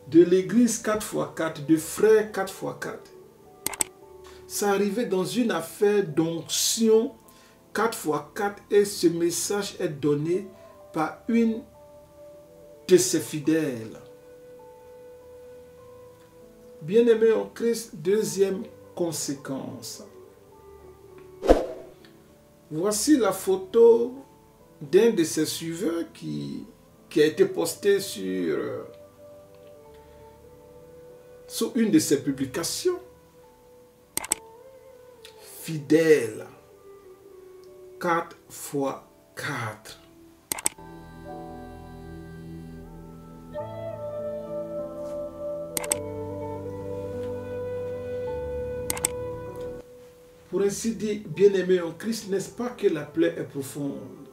de l'église 4x4, de frères 4x4. Ça arrivait dans une affaire d'onction 4x4 et ce message est donné par une de ses fidèles. Bien-aimé en Christ, deuxième conséquence. Voici la photo d'un de ses suiveurs qui a été posté sur une de ses publications. Fidèle 4x4. Pour ainsi dire, bien-aimé en Christ, n'est-ce pas que la plaie est profonde?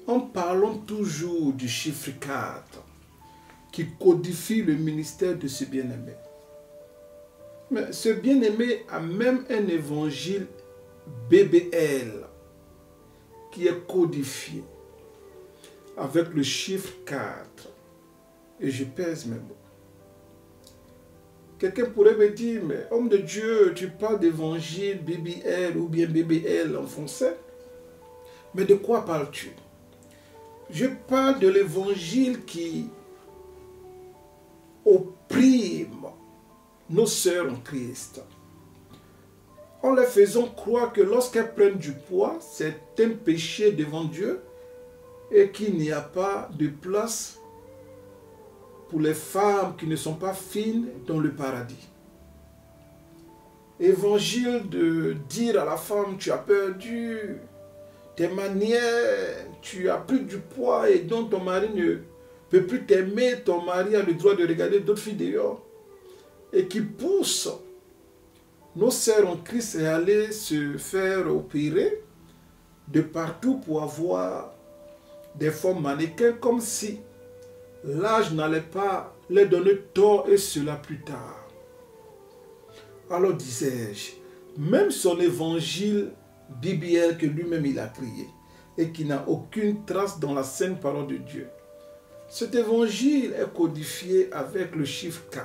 En parlant toujours du chiffre 4 qui codifie le ministère de ce bien-aimé. Mais ce bien-aimé a même un évangile BBL qui est codifié avec le chiffre 4. Et je pèse mes mots. Quelqu'un pourrait me dire, mais homme de Dieu, tu parles d'évangile BBL ou bien BBL en français. Mais de quoi parles-tu? Je parle de l'évangile qui opprime nos sœurs en Christ. En leur faisant croire que lorsqu'elles prennent du poids, c'est un péché devant Dieu et qu'il n'y a pas de place pour les femmes qui ne sont pas fines dans le paradis. Évangile de dire à la femme, tu as perdu tes manières, tu as pris du poids et donc ton mari ne peut plus t'aimer, ton mari a le droit de regarder d'autres filles dehors. Et qui pousse nos sœurs en Christ à aller se faire opérer de partout pour avoir des formes mannequins comme si l'âge n'allait pas leur donner tort et cela plus tard. Alors disais-je, même son évangile BBL que lui-même il a créé et qui n'a aucune trace dans la sainte parole de Dieu, cet évangile est codifié avec le chiffre 4.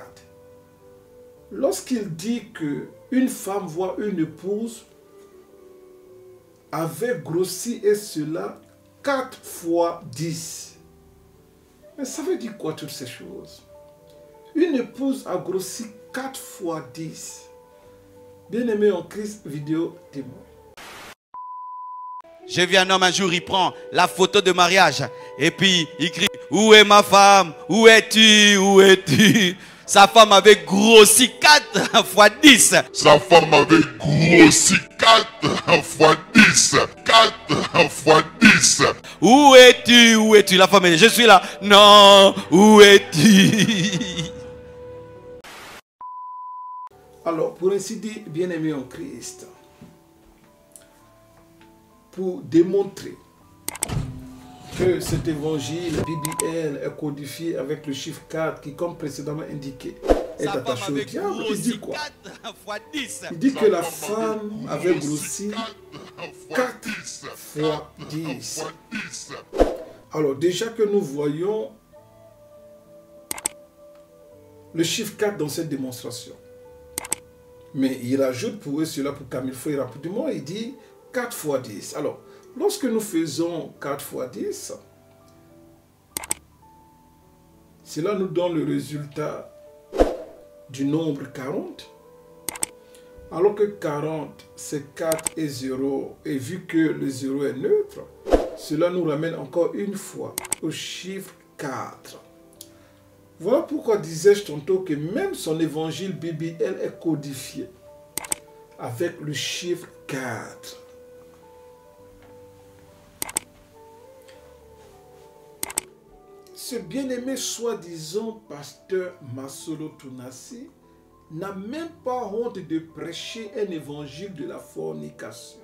Lorsqu'il dit que une femme voit une épouse avait grossi et cela 4 fois 10. Mais ça veut dire quoi toutes ces choses? Une épouse a grossi 4 fois 10. Bien-aimé en Christ, vidéo témoin. J'ai vu un homme un jour, il prend la photo de mariage et puis il crie « Où est ma femme? Où es-tu? Où es-tu » Sa femme avait grossi 4 fois 10. Sa femme avait grossi 4 fois 10. 4 fois 10. Où es-tu? Où es-tu? La femme dit, je suis là. Non, où es-tu? Alors, pour ainsi dire, bien-aimé en Christ, pour démontrer que cet évangile BBL est codifié avec le chiffre 4 qui, comme précédemment indiqué, est attaché au diable, il dit quoi? Il dit que la femme avait grossi 4 fois 10. Alors déjà que nous voyons le chiffre 4 dans cette démonstration. Mais il rajoute pour eux cela pour Camille Foy rapidement, il dit 4 fois 10. Alors, lorsque nous faisons 4 fois 10, cela nous donne le résultat du nombre 40. Alors que 40, c'est 4 et 0. Et vu que le 0 est neutre, cela nous ramène encore une fois au chiffre 4. Voilà pourquoi disais-je tantôt que même son évangile BBL est codifié avec le chiffre 4. Ce bien-aimé soi-disant pasteur Masolo Tounassi n'a même pas honte de prêcher un évangile de la fornication.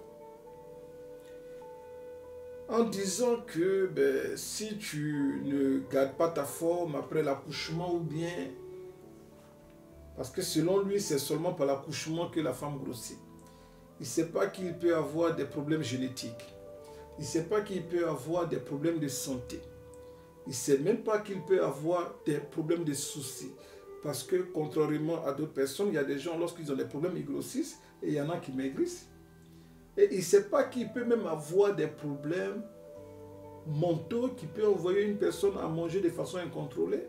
En disant que si tu ne gardes pas ta forme après l'accouchement ou bien... Parce que selon lui, c'est seulement par l'accouchement que la femme grossit. Il ne sait pas qu'il peut avoir des problèmes génétiques. Il ne sait pas qu'il peut avoir des problèmes de santé. Il ne sait même pas qu'il peut avoir des problèmes de soucis. Parce que contrairement à d'autres personnes, il y a des gens, lorsqu'ils ont des problèmes, ils grossissent et il y en a qui maigrissent. Et il ne sait pas qu'il peut même avoir des problèmes mentaux qui peuvent envoyer une personne à manger de façon incontrôlée,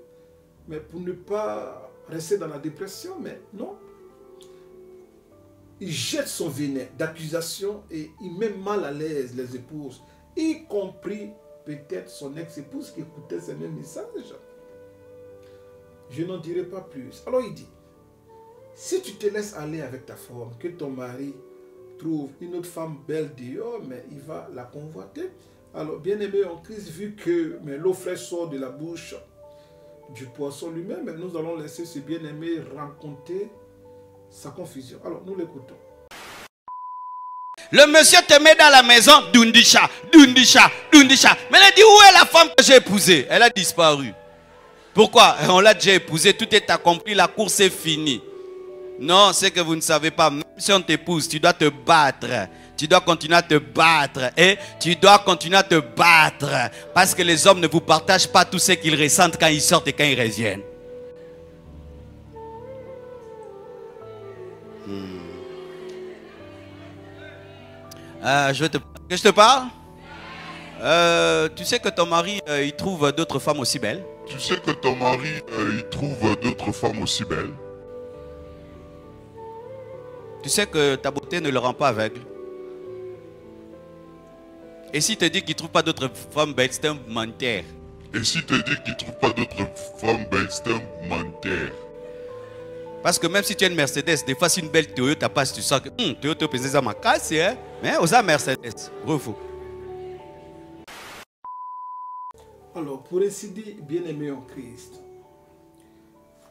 mais pour ne pas rester dans la dépression, mais non. Il jette son venin d'accusation et il met mal à l'aise les épouses, y compris peut-être son ex-épouse qui écoutait ces mêmes messages. Je n'en dirai pas plus. Alors il dit, si tu te laisses aller avec ta forme, que ton mari trouve une autre femme belle dehors, mais il va la convoiter. Alors, bien aimé en Christ, vu que l'eau fraîche sort de la bouche du poisson lui-même, nous allons laisser ce bien-aimé raconter sa confusion. Alors, nous l'écoutons. Le monsieur te met dans la maison, Dundisha, Dundisha, Dundisha. Mais il a dit, où est la femme que j'ai épousée? Elle a disparu. Pourquoi? On l'a déjà épousée, tout est accompli, la course est finie. Non, c'est que vous ne savez pas. Même si on t'épouse, tu dois te battre. Tu dois continuer à te battre. Et tu dois continuer à te battre. Parce que les hommes ne vous partagent pas tout ce qu'ils ressentent quand ils sortent et quand ils reviennent. Que je te parle? Tu sais que ton mari, il trouve d'autres femmes aussi belles? Tu sais que ton mari, il trouve d'autres femmes aussi belles? Tu sais que ta beauté ne le rend pas aveugle. Et s'il te dit qu'il ne trouve pas d'autres femmes belles, c'est un menteur. Et s'il te dit qu'il ne trouve pas d'autres femmes belles, c'est un menteur. Parce que même si tu as une Mercedes, des fois si une belle Toyota passe, tu sens que Toyota pesait ça ma casse, hein? Mais aux Mercedes, refou. Alors, pour ainsi dire, bien-aimé en Christ,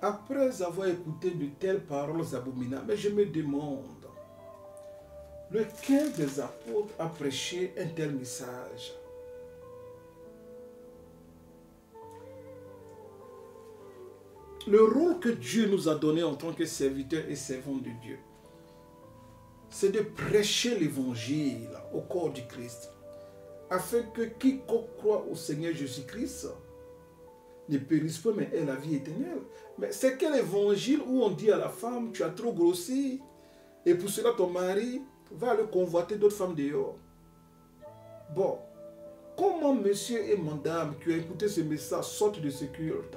après avoir écouté de telles paroles abominables, mais je me demande, lequel des apôtres a prêché un tel message? Le rôle que Dieu nous a donné en tant que serviteurs et servants de Dieu, c'est de prêcher l'évangile au corps du Christ, afin que quiconque croit au Seigneur Jésus-Christ ne périsse pas, mais ait la vie éternelle. Mais c'est quel évangile où on dit à la femme, tu as trop grossi, et pour cela ton mari va le convoiter d'autres femmes dehors. Bon, comment monsieur et madame qui ont écouté ce message sortent de ce culte?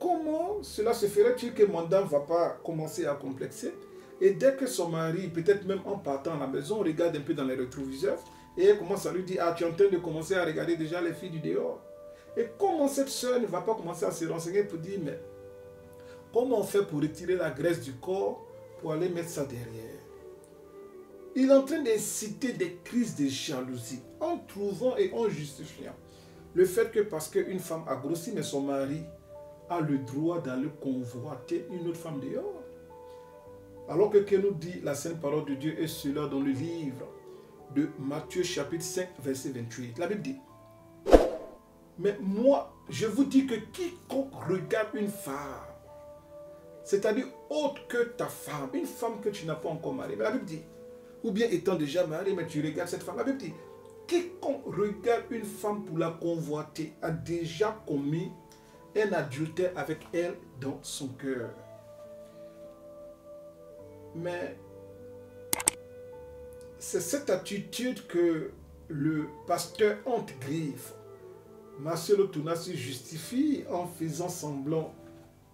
Comment cela se ferait-il que madame ne va pas commencer à complexer? Et dès que son mari, peut-être même en partant à la maison, regarde un peu dans les rétroviseurs, et elle commence à lui dire, ah, tu es en train de commencer à regarder déjà les filles du dehors. Et comment cette soeur ne va pas commencer à se renseigner pour dire, mais comment on fait pour retirer la graisse du corps pour aller mettre ça derrière? Il est en train d'inciter des crises de jalousie en trouvant et en justifiant le fait que parce qu'une femme a grossi, mais son mari a le droit d'aller convoiter une autre femme dehors. Alors que nous dit la sainte parole de Dieu et cela dans le livre de Matthieu chapitre 5 verset 28. La Bible dit, mais moi je vous dis que quiconque regarde une femme, c'est-à-dire autre que ta femme, une femme que tu n'as pas encore mariée, mais la Bible dit, ou bien étant déjà mariée, mais tu regardes cette femme, la Bible dit, quiconque regarde une femme pour la convoiter a déjà commis un adultère avec elle dans son cœur. Mais c'est cette attitude que le pasteur Hante-Griffe, Marcelo Tounassi, justifie en faisant semblant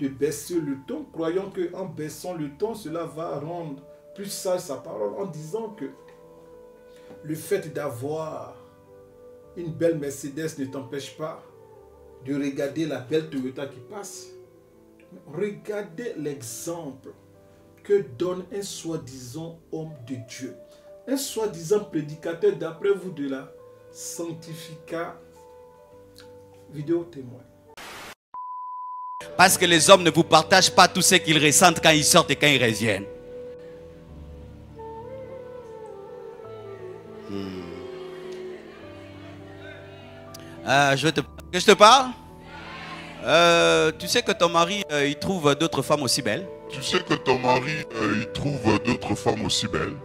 de baisser le ton, croyant qu'en baissant le ton, cela va rendre plus sage sa parole, en disant que le fait d'avoir une belle Mercedes ne t'empêche pas de regarder la belle Toyota qui passe. Regardez l'exemple que donne un soi-disant homme de Dieu, un soi-disant prédicateur d'après vous de la sanctificat vidéo témoin. Parce que les hommes ne vous partagent pas tout ce qu'ils ressentent quand ils sortent et quand ils reviennent. Je te parle? Tu sais que ton mari, il trouve d'autres femmes aussi belles? Tu sais que ton mari, il trouve d'autres femmes aussi belles?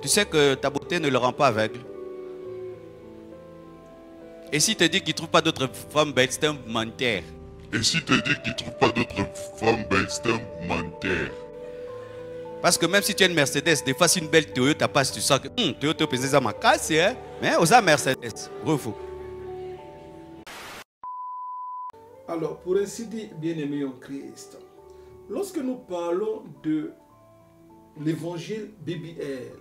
Tu sais que ta beauté ne le rend pas aveugle? Et s'il te dit qu'il ne trouve pas d'autres femmes belles, c'est un menteur. Et s'il te dit qu'il ne trouve pas d'autres femmes belles, c'est un menteur. Parce que même si tu as une Mercedes, des fois si une belle Toyota passe, tu sens que Toyota pèse ça ma casse, hein? Mais aux Mercedes, refou. Alors, pour ainsi dire, bien-aimés en Christ, lorsque nous parlons de l'évangile BBL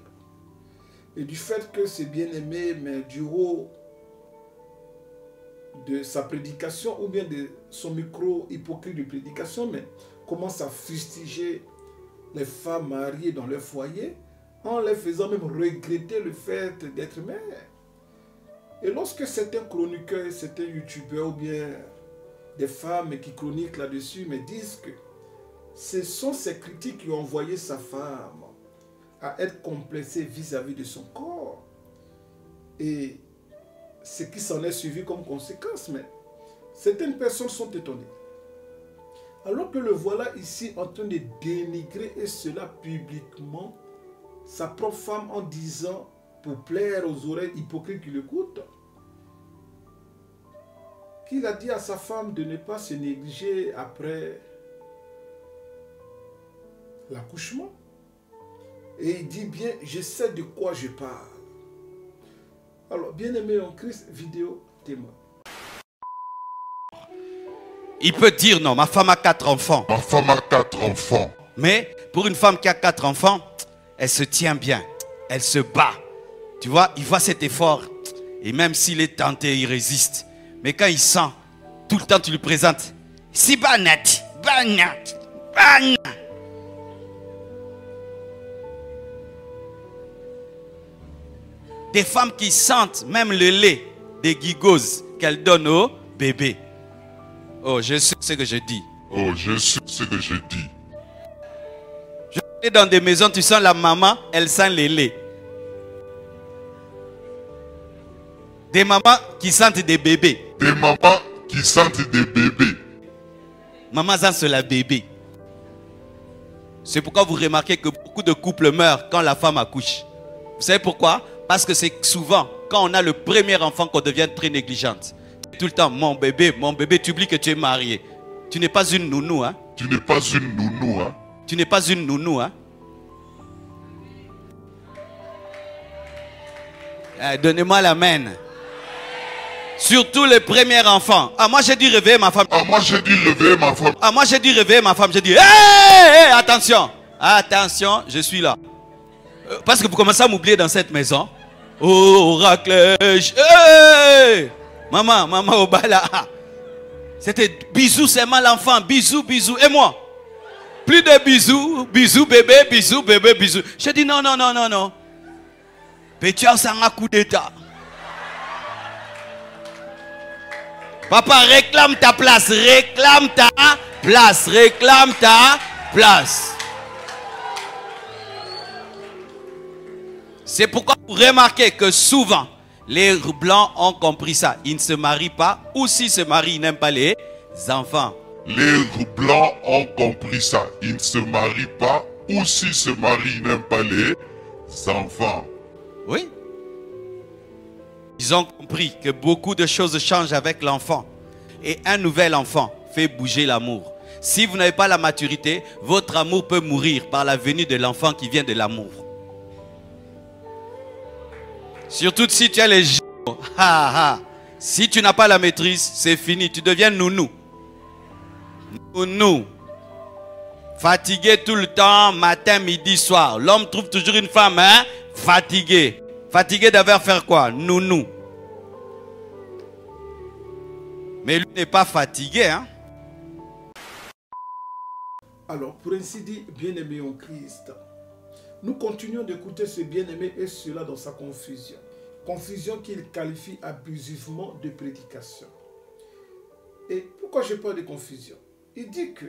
et du fait que c'est bien-aimé, mais du haut de sa prédication ou bien de son micro hypocrite de prédication, mais commence à fustiger les femmes mariées dans leur foyer en les faisant même regretter le fait d'être mères. Et lorsque certains chroniqueurs, certains youtubeurs ou bien des femmes qui chroniquent là-dessus me disent que ce sont ces critiques qui ont envoyé sa femme à être complexée vis-à-vis de son corps et ce qui s'en est suivi comme conséquence, mais certaines personnes sont étonnées. Alors que le voilà ici en train de dénigrer et cela publiquement sa propre femme en disant, pour plaire aux oreilles hypocrites qui l'écoutent, qu'il a dit à sa femme de ne pas se négliger après l'accouchement. Et il dit bien, je sais de quoi je parle. Alors, bien-aimé en Christ, vidéo témoin. Il peut dire non, ma femme a 4 enfants. Ma femme a 4 enfants. Mais pour une femme qui a 4 enfants, elle se tient bien. Elle se bat. Tu vois, il voit cet effort. Et même s'il est tenté, il résiste. Mais quand il sent, tout le temps tu lui présentes. Si banat, banat, banat. Des femmes qui sentent même le lait des gigos qu'elles donnent au bébé. Oh, je sais ce que je dis. Oh, je sais ce que je dis. Je vais dans des maisons, tu sens la maman, elle sent le lait. Des mamans qui sentent des bébés. Des mamans qui sentent des bébés. Maman sent la bébé. C'est pourquoi vous remarquez que beaucoup de couples meurent quand la femme accouche. Vous savez pourquoi? Parce que c'est souvent quand on a le premier enfant qu'on devient très négligente. Tout le temps, mon bébé, tu oublies que tu es marié. Tu n'es pas une nounou, hein? Tu n'es pas une nounou, hein? Tu n'es pas une nounou, hein? Donnez-moi l'amen. Surtout les premiers enfants. Ah, moi j'ai dû réveiller ma femme. Ah, moi j'ai dû réveiller ma femme. Ah, moi j'ai dû réveiller ma femme. J'ai dit, hé, attention. Attention, je suis là. Parce que vous commencez à m'oublier dans cette maison. Oh, oracle. Hey! Maman, au bas là. C'était bisous seulement l'enfant. Bisous. Et moi? Plus de bisous. Bisous bébé, bisous. Je dis non. Pétia, ça a un coup d'état. Papa, réclame ta place. Réclame ta place. C'est pourquoi vous remarquez que souvent, les blancs ont compris ça. Ils ne se marient pas, ou s'ils se marient, ils n'aiment pas les enfants. Les blancs ont compris ça. Ils ne se marient pas, ou s'ils se marient, ils n'aiment pas les enfants. Oui. Ils ont compris que beaucoup de choses changent avec l'enfant. Et un nouvel enfant fait bouger l'amour. Si vous n'avez pas la maturité, votre amour peut mourir par la venue de l'enfant qui vient de l'amour. Surtout si tu as les gémeaux. Si tu n'as pas la maîtrise, c'est fini. Tu deviens nounou. Nounou. Fatigué tout le temps, matin, midi, soir. L'homme trouve toujours une femme, hein, fatiguée. Fatigué d'avoir faire quoi? Nounou. Mais lui n'est pas fatigué, hein. Alors, pour ainsi dire, bien-aimé en Christ, nous continuons d'écouter ce bien-aimé et cela dans sa confusion. Confusion qu'il qualifie abusivement de prédication. Et pourquoi je parle de confusion? Il dit que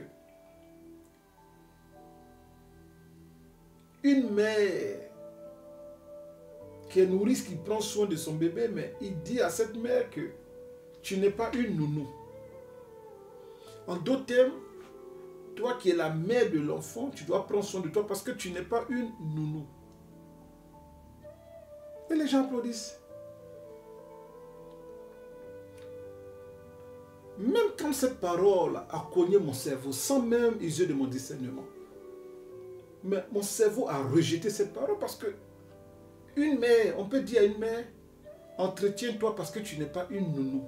une mère qui est nourrice, qui prend soin de son bébé, mais il dit à cette mère que tu n'es pas une nounou. En d'autres termes, toi qui es la mère de l'enfant, tu dois prendre soin de toi parce que tu n'es pas une nounou. Et les gens applaudissent. Même quand cette parole a cogné mon cerveau, sans même user de mon discernement, mais mon cerveau a rejeté cette parole parce que une mère, on peut dire à une mère, entretiens-toi parce que tu n'es pas une nounou.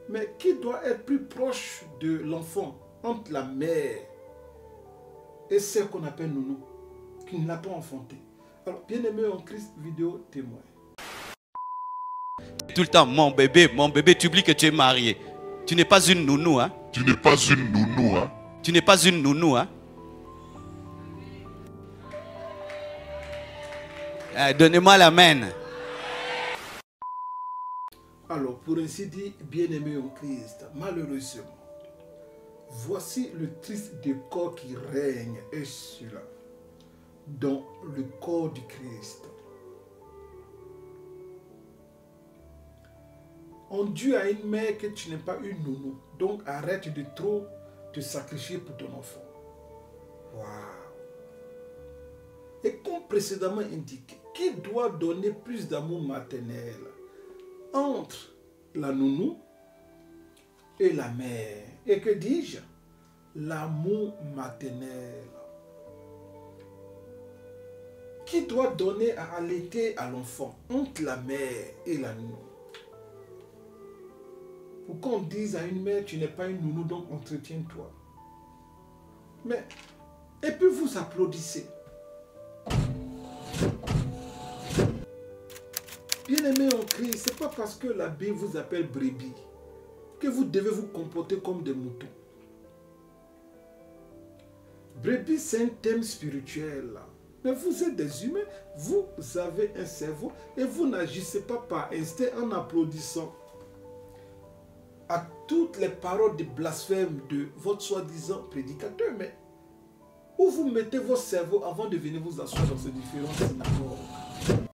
Mais qui doit être plus proche de l'enfant entre la mère et celle qu'on appelle nounou, qui ne l'a pas enfanté? Alors, bien-aimé en Christ, vidéo témoin. Tout le temps, mon bébé, tu oublies que tu es marié. Tu n'es pas une nounou, hein. Tu n'es pas une nounou, hein. Tu n'es pas une nounou, hein. Donnez-moi l'amen. Alors, pour ainsi dire, bien-aimé en Christ, malheureusement, voici le triste décor qui règne, et cela, dans le corps du Christ. On dit à une mère que tu n'es pas une nounou, donc arrête de trop te sacrifier pour ton enfant. Waouh! Et comme précédemment indiqué, qui doit donner plus d'amour maternel entre la nounou et la mère? Et que dis-je? L'amour maternel. Qui doit donner à allaiter à l'enfant entre la mère et la nounou? Pour qu'on dise à une mère, tu n'es pas une nounou, donc entretiens-toi. Mais, et puis vous applaudissez. Bien-aimés en Christ, ce n'est pas parce que la Bible vous appelle brebis que vous devez vous comporter comme des moutons. Brebis, c'est un thème spirituel. Mais vous êtes des humains, vous avez un cerveau et vous n'agissez pas par instinct en applaudissant à toutes les paroles de blasphème de votre soi-disant prédicateur. Mais où vous mettez votre cerveau avant de venir vous asseoir dans ces différentes synagogues?